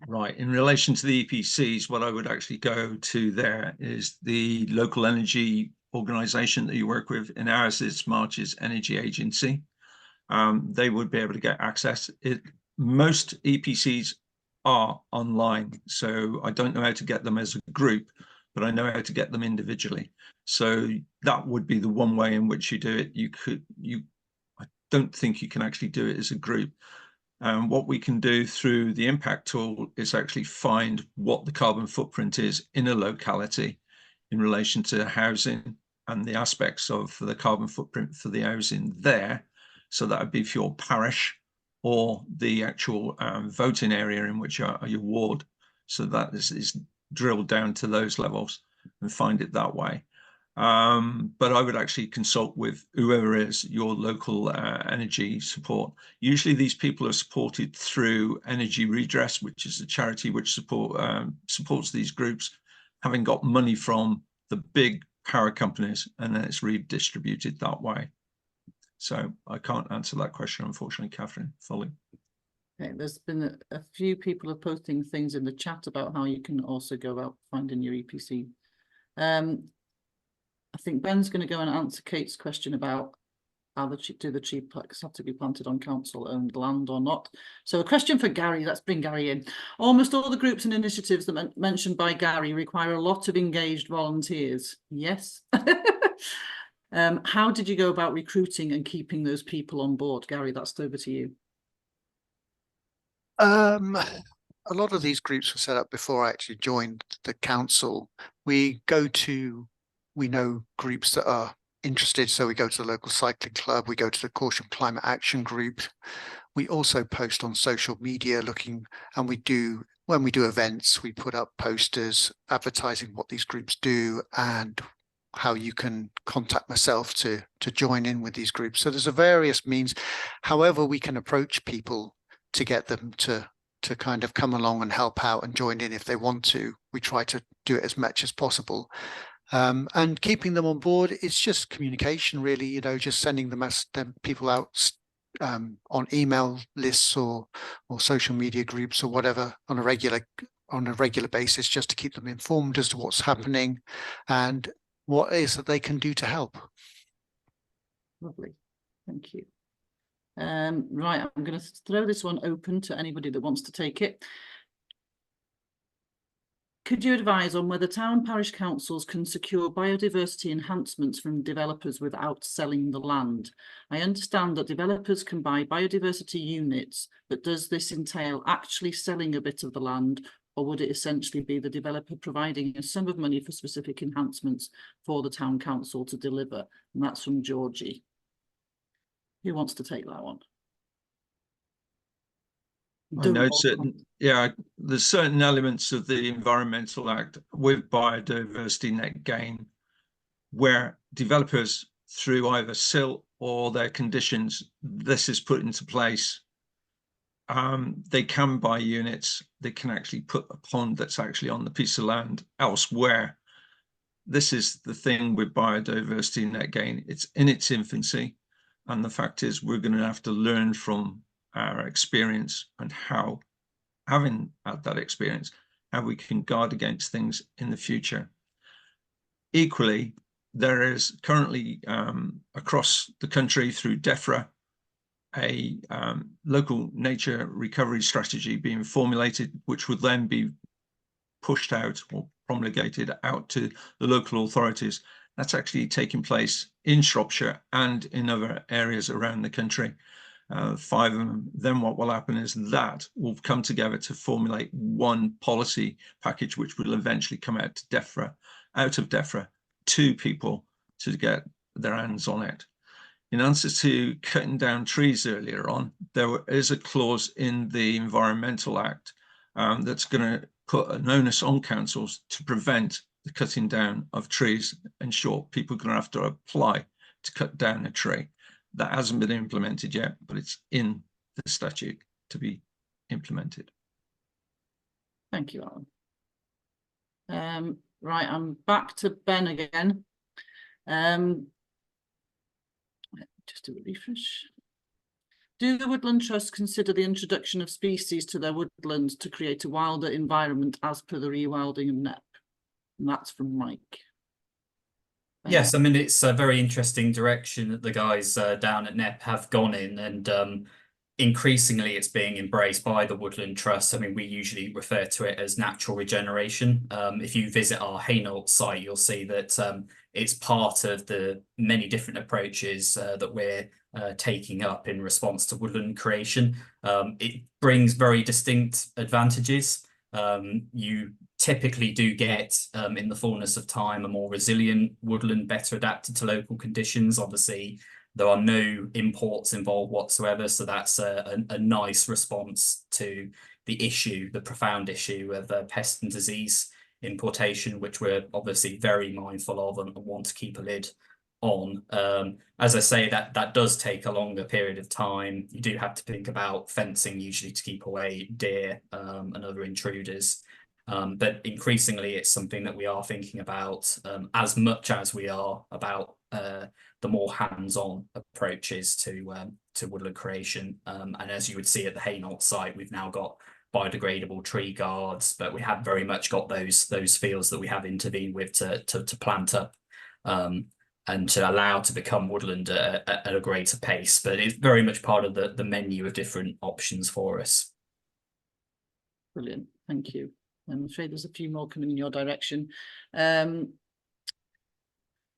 Right, in relation to the EPCs, what I would actually go to there is the local energy organisation that you work with. In ours, it's March's Energy Agency. They would be able to get access. Most EPCs are online, so I don't know how to get them as a group, but I know how to get them individually. So that would be the one way in which you do it. I don't think you can actually do it as a group. What we can do through the impact tool is actually find what the carbon footprint is in a locality in relation to housing and the aspects of the carbon footprint for the housing there. So that would be for your parish or the actual voting area in which your ward. So that is drilled down to those levels and find it that way. But I would actually consult with whoever is your local energy support. Usually these people are supported through Energy Redress, which is a charity which supports these groups, having got money from the big power companies, and then it's redistributed that way. So I can't answer that question, unfortunately, Catherine, fully. Okay, there's been a few people are posting things in the chat about how you can also go about finding your EPC. I think Ben's going to go and answer Kate's question about how do the tree plugs have to be planted on council-owned land or not. So a question for Gary, let's bring Gary in. Almost all the groups and initiatives that mentioned by Gary require a lot of engaged volunteers. Yes. How did you go about recruiting and keeping those people on board? Gary, that's over to you. A lot of these groups were set up before I actually joined the council. We know groups that are interested, so we go to the local cycling club, we go to the Corsham Climate Action Group. We also post on social media and when we do events, we put up posters advertising what these groups do and how you can contact myself to join in with these groups. So there's a various means, however we can approach people to get them to kind of come along and help out and join in if they want to. We try to do it as much as possible. And keeping them on board, it's just communication, really, just sending them people out on email lists or social media groups or whatever on a regular basis, just to keep them informed as to what's happening and what it is that they can do to help. Lovely, thank you. Right, I'm going to throw this one open to anybody that wants to take it. Could you advise on whether town parish councils can secure biodiversity enhancements from developers without selling the land? I understand that developers can buy biodiversity units, but does this entail actually selling a bit of the land, or would it essentially be the developer providing a sum of money for specific enhancements for the town council to deliver? And that's from Georgie. Who wants to take that one? I know there's certain elements of the Environmental Act with biodiversity net gain where developers, through either SIL or their conditions, this is put into place. They can buy units. They can actually put a pond that's actually on the piece of land elsewhere. This is the thing with biodiversity net gain. It's in its infancy. And the fact is, we're going to have to learn from our experience and how, having had that experience, how we can guard against things in the future. Equally, there is currently across the country through DEFRA a local nature recovery strategy being formulated, which would then be pushed out or promulgated out to the local authorities. That's actually taking place in Shropshire and in other areas around the country. 5 of them. Then what will happen is that will come together to formulate one policy package, which will eventually come out of DEFRA to people to get their hands on it. in answer to cutting down trees earlier on, there is a clause in the Environmental Act that's going to put an onus on councils to prevent the cutting down of trees. In short, people are going to have to apply to cut down a tree. That hasn't been implemented yet, but it's in the statute to be implemented. Thank you, Alan. Right, I'm back to Ben again. Just do a refresh. Do the Woodland Trust consider the introduction of species to their woodlands to create a wilder environment as per the rewilding of NEP? And that's from Mike. Yes, I mean, it's a very interesting direction that the guys down at NEP have gone in, and increasingly it's being embraced by the Woodland Trust. I mean, we usually refer to it as natural regeneration. If you visit our Hainault site, you'll see that it's part of the many different approaches that we're taking up in response to woodland creation. It brings very distinct advantages. You typically do get, in the fullness of time, a more resilient woodland, better adapted to local conditions. Obviously, there are no imports involved whatsoever, so that's a nice response to the issue, the profound issue of pest and disease importation, which we're obviously very mindful of and want to keep a lid on. As I say, that does take a longer period of time. You do have to think about fencing, usually to keep away deer and other intruders. But increasingly, it's something that we are thinking about as much as we are about the more hands-on approaches to woodland creation. And as you would see at the Hainault site, we've now got biodegradable tree guards, but we have very much got those fields that we have intervened with to plant up and to allow to become woodland at a greater pace. But it's very much part of the menu of different options for us. Brilliant, thank you. I'm afraid there's a few more coming in your direction.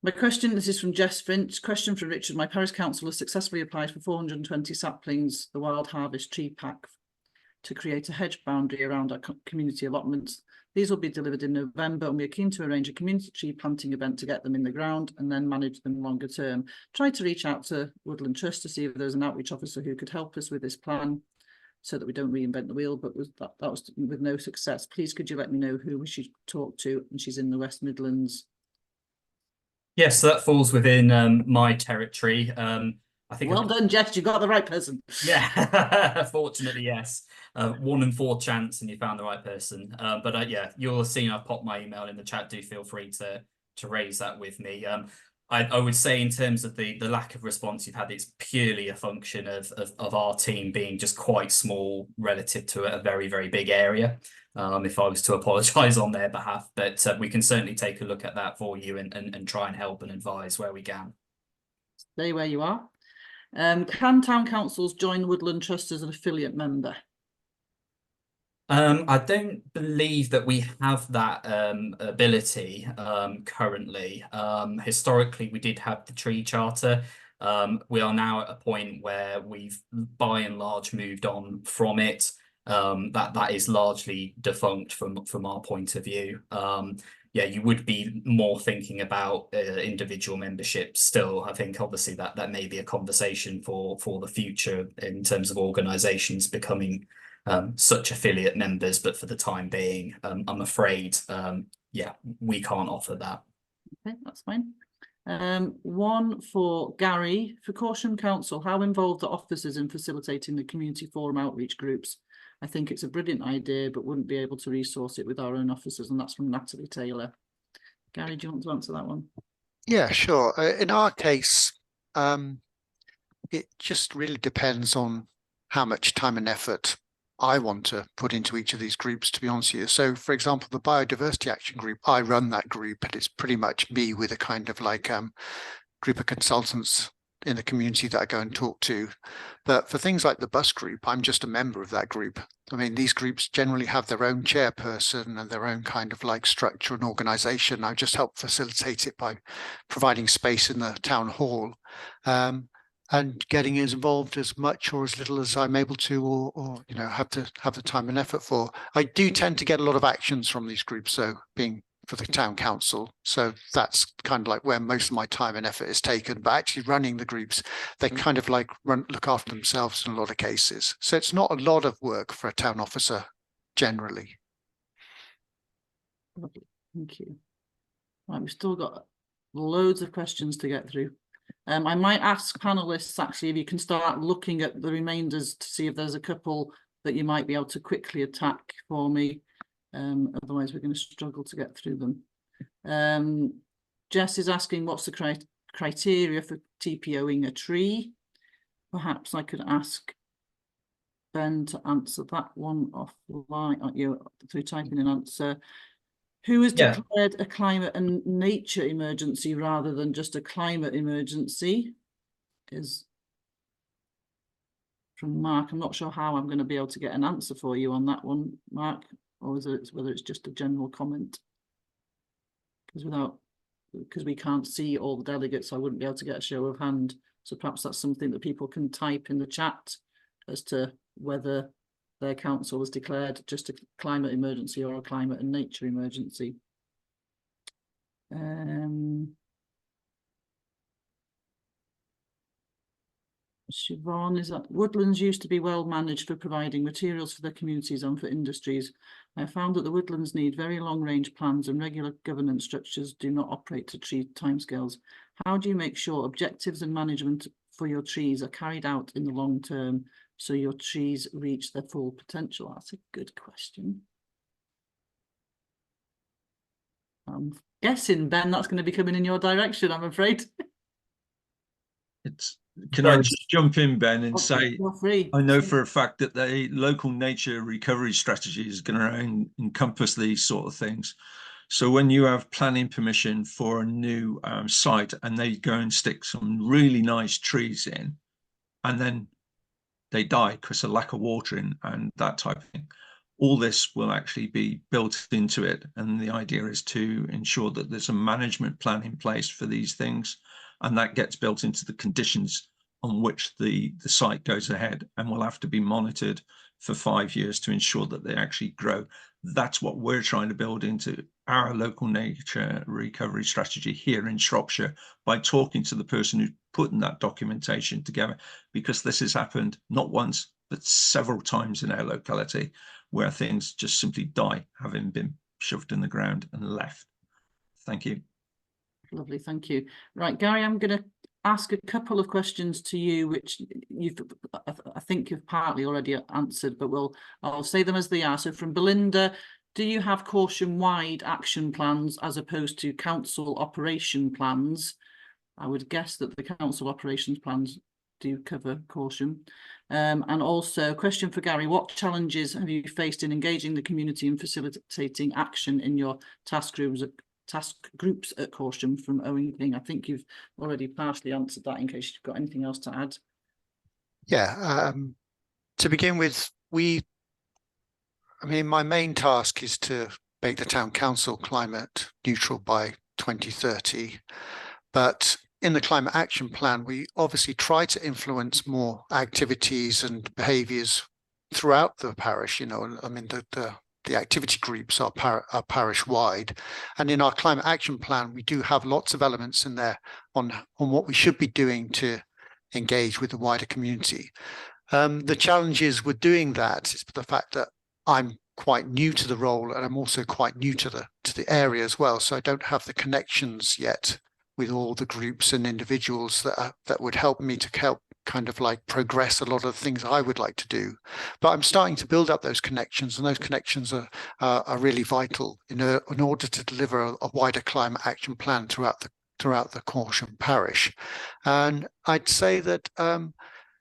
My question, this is from Jess Finch, question for Richard. My parish council has successfully applied for 420 saplings, the Wild Harvest Tree Pack, to create a hedge boundary around our community allotments. These will be delivered in November, and we are keen to arrange a community tree planting event to get them in the ground and then manage them longer term. Try to reach out to Woodland Trust to see if there's an outreach officer who could help us with this plan so that we don't reinvent the wheel, but that was with no success. Please could you let me know who we should talk to? And she's in the West Midlands. Yes, so that falls within my territory. I think. Well done, Jess. You got the right person. Yeah, fortunately, yes. 1 in 4 chance, and you found the right person. But yeah, you'll have seen I've popped my email in the chat. Do feel free to raise that with me. I would say in terms of the lack of response you've had, it's purely a function of our team being just quite small relative to a very, very big area. If I was to apologise on their behalf, but we can certainly take a look at that for you and try and help and advise where we can. Stay where you are. Can town councils join Woodland Trust as an affiliate member? I don't believe that we have that ability currently. Historically, we did have the tree charter. We are now at a point where we've by and large moved on from it. That is largely defunct from our point of view. Yeah, you would be more thinking about individual membership still. I think obviously that may be a conversation for the future in terms of organisations becoming such affiliate members, but for the time being, I'm afraid, yeah, we can't offer that. Okay, that's fine. One for Gary. For Corsham Council, how involved are officers in facilitating the community forum outreach groups? I think it's a brilliant idea, but wouldn't be able to resource it with our own officers, and that's from Natalie Taylor. Gary, do you want to answer that one? Yeah, sure. In our case, it just really depends on how much time and effort I want to put into each of these groups, to be honest with you. So, for example, the Biodiversity Action Group, I run that group, and it's pretty much me with a kind of like group of consultants in the community that I go and talk to. But for things like the bus group, I'm just a member of that group. I mean, these groups generally have their own chairperson and their own kind of like structure and organization. I just help facilitate it by providing space in the town hall. And getting as involved as much or as little as I'm able to, or you know, have the time and effort for. I do tend to get a lot of actions from these groups, so being for the town council. So that's kind of like where most of my time and effort is taken. But actually running the groups, they kind of like look after themselves in a lot of cases. So it's not a lot of work for a town officer generally. Thank you. Right, we've still got loads of questions to get through. I might ask panelists actually if you can start looking at the remainders to see if there's a couple that you might be able to quickly attack for me. Otherwise we're going to struggle to get through them. Jess is asking what's the criteria for TPOing a tree. Perhaps I could ask Ben to answer that one offline, through typing an answer. Who has declared a climate and nature emergency rather than just a climate emergency? Is from Mark. I'm not sure how I'm going to be able to get an answer for you on that one, Mark, or whether it's just a general comment. Because we can't see all the delegates, so I wouldn't be able to get a show of hand. So perhaps that's something that people can type in the chat as to whether their council has declared just a climate emergency or a climate and nature emergency. Siobhan, is that woodlands used to be well managed for providing materials for their communities and for industries. I found that the woodlands need very long range plans and regular governance structures do not operate to tree timescales. How do you make sure objectives and management for your trees are carried out in the long term so your trees reach their full potential? That's a good question. I'm guessing, Ben, that's going to be coming in your direction, I'm afraid. Can I just jump in, Ben, and say, I know free. for a fact that the local nature recovery strategy is going to encompass these sort of things. So when you have planning permission for a new site and they go and stick some really nice trees in, and then they die because of lack of watering and that type of thing, all this will actually be built into it. And the idea is to ensure that there's a management plan in place for these things, and that gets built into the conditions on which the site goes ahead and will have to be monitored for 5 years to ensure that they actually grow. That's what we're trying to build into our local nature recovery strategy here in Shropshire by talking to the person who's putting that documentation together, because this has happened not once, but several times in our locality where things just simply die, having been shoved in the ground and left. Thank you. Lovely, thank you. Right, Gary, I'm going to ask a couple of questions to you, which I think you've partly already answered, but I'll say them as they are. So from Belinda, do you have Corsham-wide action plans as opposed to council operation plans? I would guess that the council operations plans do cover Corsham. And also, question for Gary, what challenges have you faced in engaging the community and facilitating action in your task groups at Corsham? From Owen King. I think you've already partially answered that, in case you've got anything else to add. Yeah, to begin with, my main task is to make the town council climate neutral by 2030. But in the climate action plan, we obviously try to influence more activities and behaviours throughout the parish. You know, I mean, the activity groups are parish wide, and in our climate action plan we do have lots of elements in there on what we should be doing to engage with the wider community. The challenges with doing that is the fact that I'm quite new to the role, and I'm also quite new to the area as well, so I don't have the connections yet with all the groups and individuals that would help me to help kind of like progress a lot of the things I would like to do. But I'm starting to build up those connections, and those connections are really vital in order to deliver a wider climate action plan throughout the Corsham parish. And I'd say that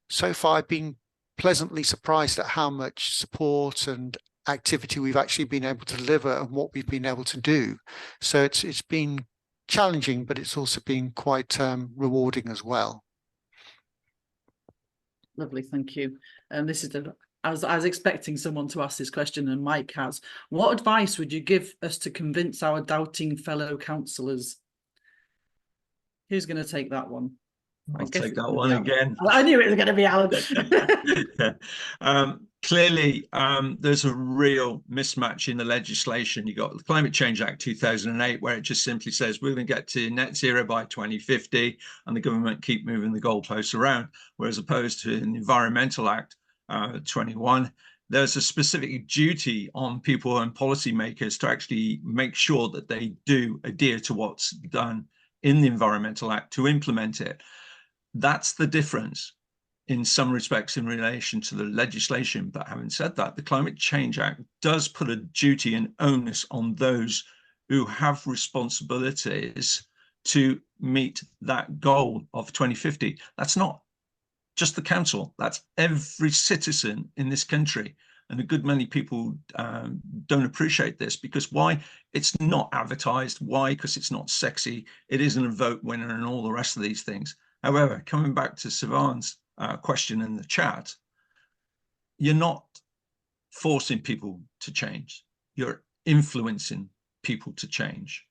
so far I've been pleasantly surprised at how much support and activity we've actually been able to deliver and what we've been able to do. So it's been challenging, but it's also been quite rewarding as well. Lovely, thank you. And this is I was expecting someone to ask this question, and Mike has. What advice would you give us to convince our doubting fellow councillors? Who's going to take that one? I'll take that one again. I knew it was going to be Alan. clearly, there's a real mismatch in the legislation. You got the Climate Change Act 2008, where it just simply says we're going to get to net zero by 2050, and the government keep moving the goalposts around. Whereas opposed to in the Environmental Act 21, there's a specific duty on people and policymakers to actually make sure that they do adhere to what's done in the Environmental Act to implement it. That's the difference in some respects in relation to the legislation. But having said that, the Climate Change Act does put a duty and onus on those who have responsibilities to meet that goal of 2050. That's not just the council, that's every citizen in this country. And a good many people don't appreciate this because why? It's not advertised. Why? Because it's not sexy. It isn't a vote winner and all the rest of these things. However, coming back to Sivan's question in the chat, you're not forcing people to change. You're influencing people to change.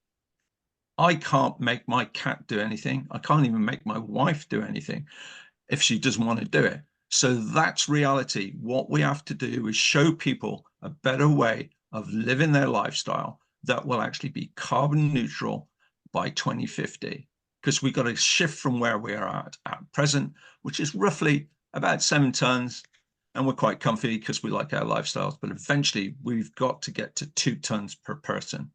I can't make my cat do anything. I can't even make my wife do anything if she doesn't want to do it. So that's reality. What we have to do is show people a better way of living their lifestyle that will actually be carbon neutral by 2050. Because we've got to shift from where we are at present, which is roughly about 7 tons. And we're quite comfy because we like our lifestyles. But eventually we've got to get to 2 tons per person.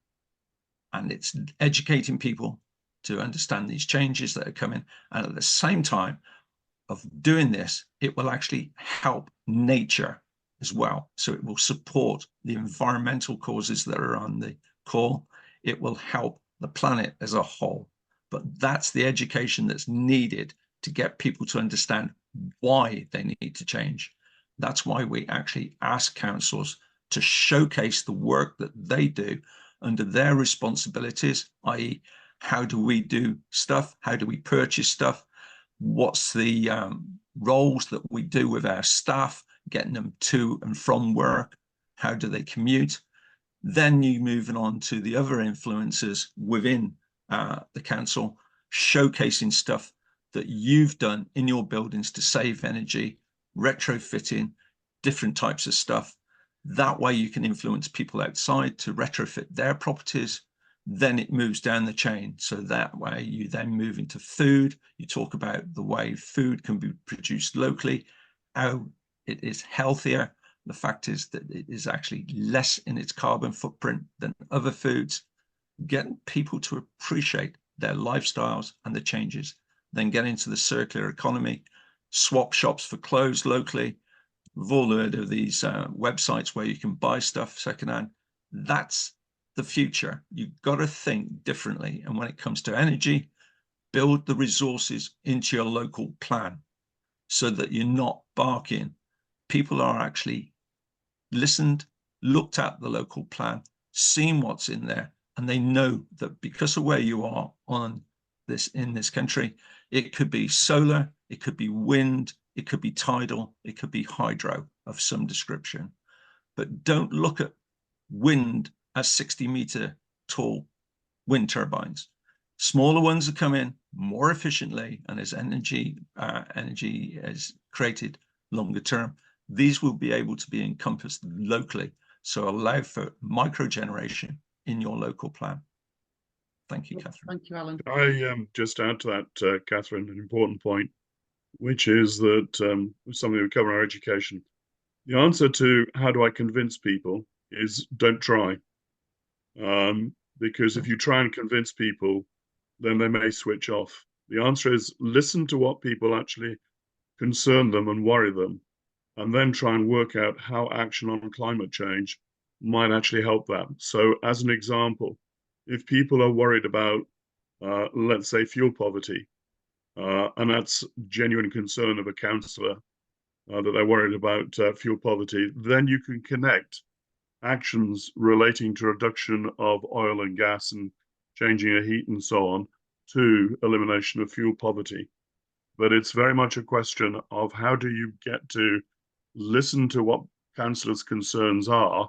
And it's educating people to understand these changes that are coming. And at the same time, of doing this, it will actually help nature as well. So it will support the environmental causes that are on the call. It will help the planet as a whole. But that's the education that's needed to get people to understand why they need to change. That's why we actually ask councils to showcase the work that they do under their responsibilities, i.e., how do we do stuff? How do we purchase stuff? What's the roles that we do with our staff, getting them to and from work? How do they commute? Then you moving on to the other influences within the council, showcasing stuff that you've done in your buildings to save energy, retrofitting, different types of stuff. That way you can influence people outside to retrofit their properties. Then it moves down the chain. So that way you then move into food. You talk about the way food can be produced locally, how it is healthier. The fact is that it is actually less in its carbon footprint than other foods. Getting people to appreciate their lifestyles and the changes. Then get into the circular economy, swap shops for clothes locally. We've all heard of these websites where you can buy stuff secondhand. That's the future. You've got to think differently. And when it comes to energy, build the resources into your local plan so that you're not barking. People are actually listened, looked at the local plan, seen what's in there, and they know that because of where you are on this in this country, it could be solar, it could be wind, it could be tidal, it could be hydro of some description. But don't look at wind as 60-meter tall wind turbines. Smaller ones are coming more efficiently, and as energy is created longer term, these will be able to be encompassed locally. So allow for micro generation in your local plan. Thank you, Catherine. Thank you, Alan. I just add to that, Catherine, an important point, which is that something we cover in our education. The answer to how do I convince people is don't try. Because if you try and convince people, then they may switch off. The answer is listen to what people actually concern them and worry them, and then try and work out how action on climate change might actually help that. So as an example, if people are worried about, let's say, fuel poverty, and that's genuine concern of a councillor, that they're worried about fuel poverty, then you can connect actions relating to reduction of oil and gas and changing of heat and so on to elimination of fuel poverty. But it's very much a question of how do you get to listen to what councillors' concerns are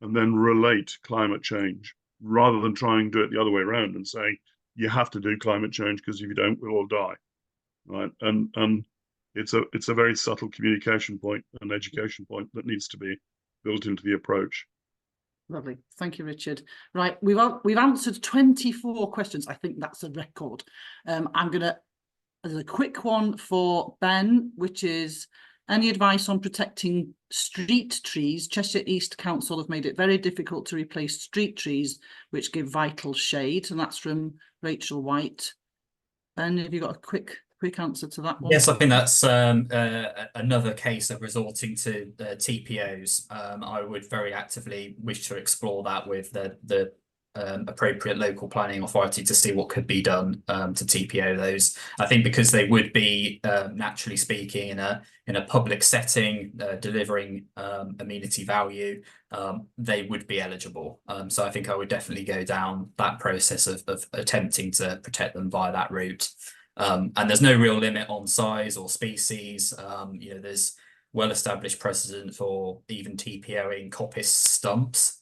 and then relate climate change rather than try and do it the other way around and saying you have to do climate change because if you don't, we'll all die. Right. And it's a very subtle communication point and education point that needs to be built into the approach. Lovely. Thank you, Richard. Right, we've answered 24 questions. I think that's a record. There's a quick one for Ben, which is any advice on protecting street trees? Cheshire East Council have made it very difficult to replace street trees, which give vital shade. And that's from Rachel White. Ben, have you got a quick answer to that one? Yes, I think that's another case of resorting to TPOs. I would very actively wish to explore that with the appropriate local planning authority to see what could be done to TPO those. I think because they would be naturally speaking in a public setting, delivering amenity value, they would be eligible. So I think I would definitely go down that process of attempting to protect them via that route. And there's no real limit on size or species. You know, there's well-established precedent for even TPOing coppice stumps.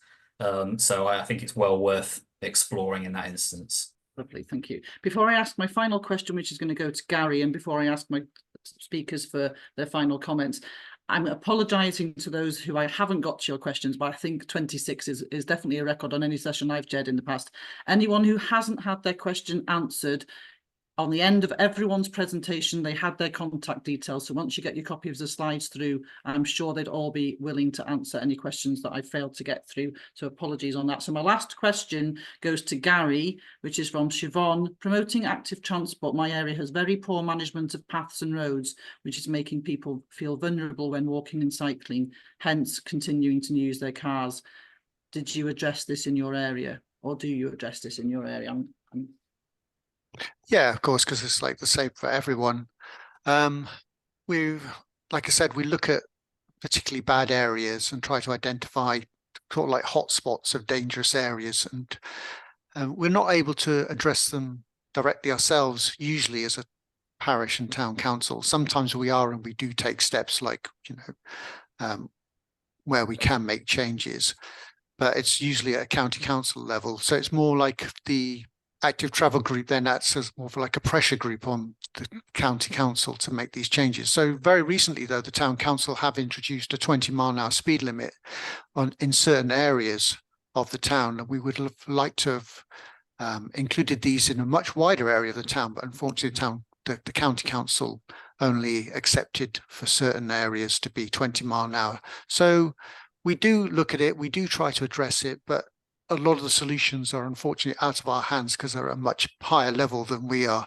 So I think it's well worth exploring in that instance. Lovely, thank you. Before I ask my final question, which is going to go to Gary, and before I ask my speakers for their final comments, I'm apologising to those who I haven't got to your questions, but I think 26 is definitely a record on any session I've chaired in the past. Anyone who hasn't had their question answered, on the end of everyone's presentation, they had their contact details. So once you get your copy of the slides through, I'm sure they'd all be willing to answer any questions that I failed to get through. So apologies on that. So my last question goes to Gary, which is from Siobhan. Promoting active transport, my area has very poor management of paths and roads, which is making people feel vulnerable when walking and cycling, hence continuing to use their cars. Did you address this in your area, or do you address this in your area? Yeah, of course, because it's like the same for everyone. Like I said, we look at particularly bad areas and try to identify sort of like hotspots of dangerous areas, and we're not able to address them directly ourselves, usually as a parish and town council. Sometimes we are, and we do take steps like, you know, where we can make changes, but it's usually at a county council level. So it's more like the active travel group then acts as more of like a pressure group on the county council to make these changes. So very recently, though, the town council have introduced a 20-mile-an-hour speed limit in certain areas of the town, and we would have liked to have included these in a much wider area of the town, but unfortunately the county council only accepted for certain areas to be 20 mile an hour. So we do look at it, we do try to address it, but a lot of the solutions are unfortunately out of our hands because they're at a much higher level than we are.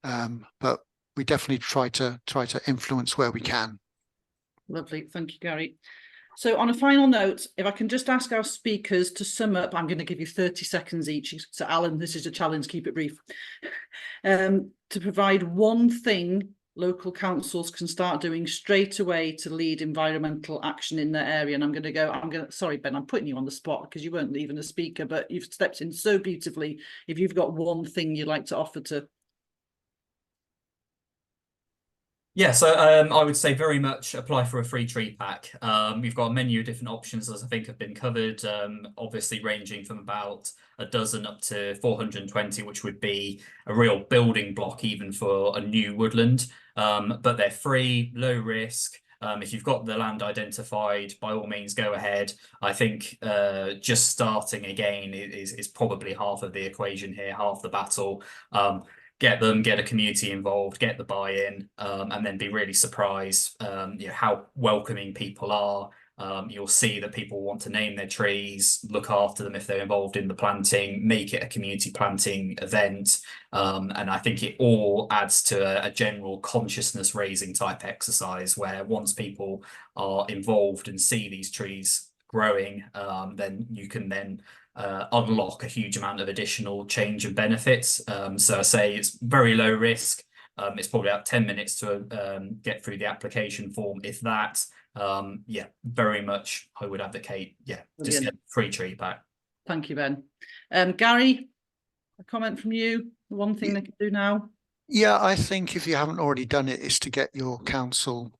But we definitely try to influence where we can. Lovely, thank you, Gary. So on a final note, if I can just ask our speakers to sum up, I'm going to give you 30 seconds each. So Alan, this is a challenge, keep it brief. To provide one thing local councils can start doing straight away to lead environmental action in their area. And sorry, Ben, I'm putting you on the spot because you weren't even a speaker, but you've stepped in so beautifully. If you've got one thing you'd like to offer to. Yeah, so I would say very much apply for a free tree pack. We've got a menu of different options, as I think have been covered, obviously ranging from about a dozen up to 420, which would be a real building block even for a new woodland. But they're free, low risk. If you've got the land identified, by all means, go ahead. I think just starting again is probably half of the equation here, half the battle. Get a community involved, get the buy-in, and then be really surprised how welcoming people are. You'll see that people want to name their trees, look after them if they're involved in the planting, make it a community planting event. And I think it all adds to a general consciousness raising type exercise where once people are involved and see these trees growing, then you can then unlock a huge amount of additional change and benefits. So I say it's very low risk. It's probably about 10 minutes to get through the application form, if that. Yeah, very much I would advocate, just get a free tree pack. Thank you, Ben. Gary, a comment from you? The one thing they can do now? Yeah, I think if you haven't already done it, is to get your council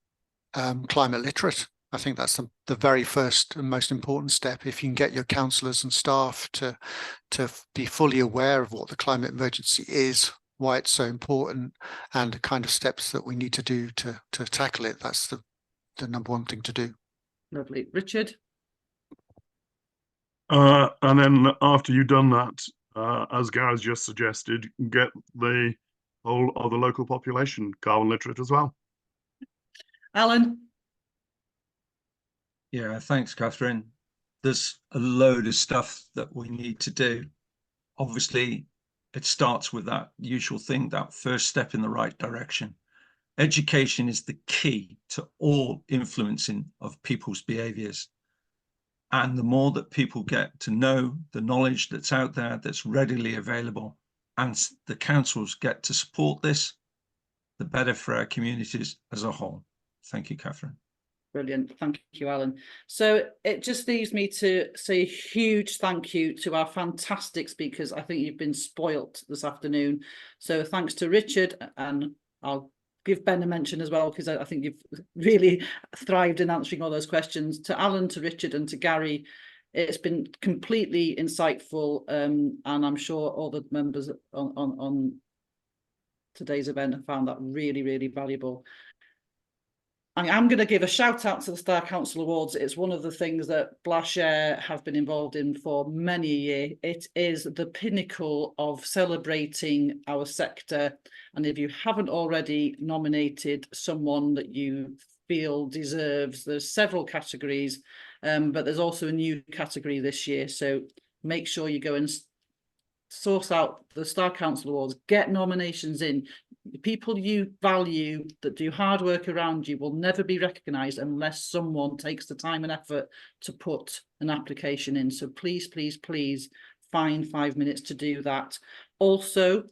climate literate. I think that's the very first and most important step. If you can get your councillors and staff to be fully aware of what the climate emergency is, why it's so important, and the kind of steps that we need to do to tackle it. That's the number one thing to do. Lovely. Richard? And then after you've done that, as Gareth just suggested, get the whole of the local population carbon literate as well. Alan? Yeah, thanks, Catherine. There's a load of stuff that we need to do. Obviously, it starts with that usual thing, that first step in the right direction. Education is the key to all influencing of people's behaviors. And the more that people get to know the knowledge that's out there, that's readily available, and the councils get to support this, the better for our communities as a whole. Thank you, Catherine. Brilliant. Thank you, Alan. So it just leaves me to say a huge thank you to our fantastic speakers. I think you've been spoilt this afternoon. So thanks to Richard, and I'll give Ben a mention as well, because I think you've really thrived in answering all those questions. To Alan, to Richard, and to Gary, it's been completely insightful, and I'm sure all the members on today's event have found that really, really valuable. I am going to give a shout out to the Star Council Awards. It's one of the things that Blashare have been involved in for many a year. It is the pinnacle of celebrating our sector. And if you haven't already nominated someone that you feel deserves, there's several categories, but there's also a new category this year. So make sure you go and source out the Star Council Awards, get nominations in. The people you value that do hard work around you will never be recognised unless someone takes the time and effort to put an application in. So please, please, please find 5 minutes to do that. Also,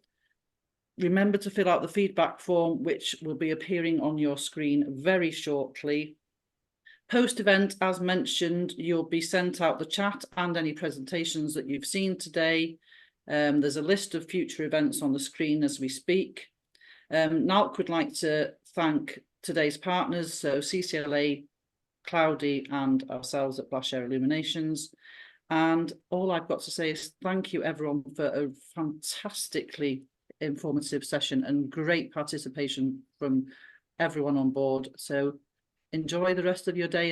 remember to fill out the feedback form, which will be appearing on your screen very shortly. Post-event, as mentioned, you'll be sent out the chat and any presentations that you've seen today. There's a list of future events on the screen as we speak. NALC would like to thank today's partners, so CCLA, Cloudy, and ourselves at Blashare Illuminations. And all I've got to say is thank you everyone for a fantastically informative session and great participation from everyone on board. So enjoy the rest of your day.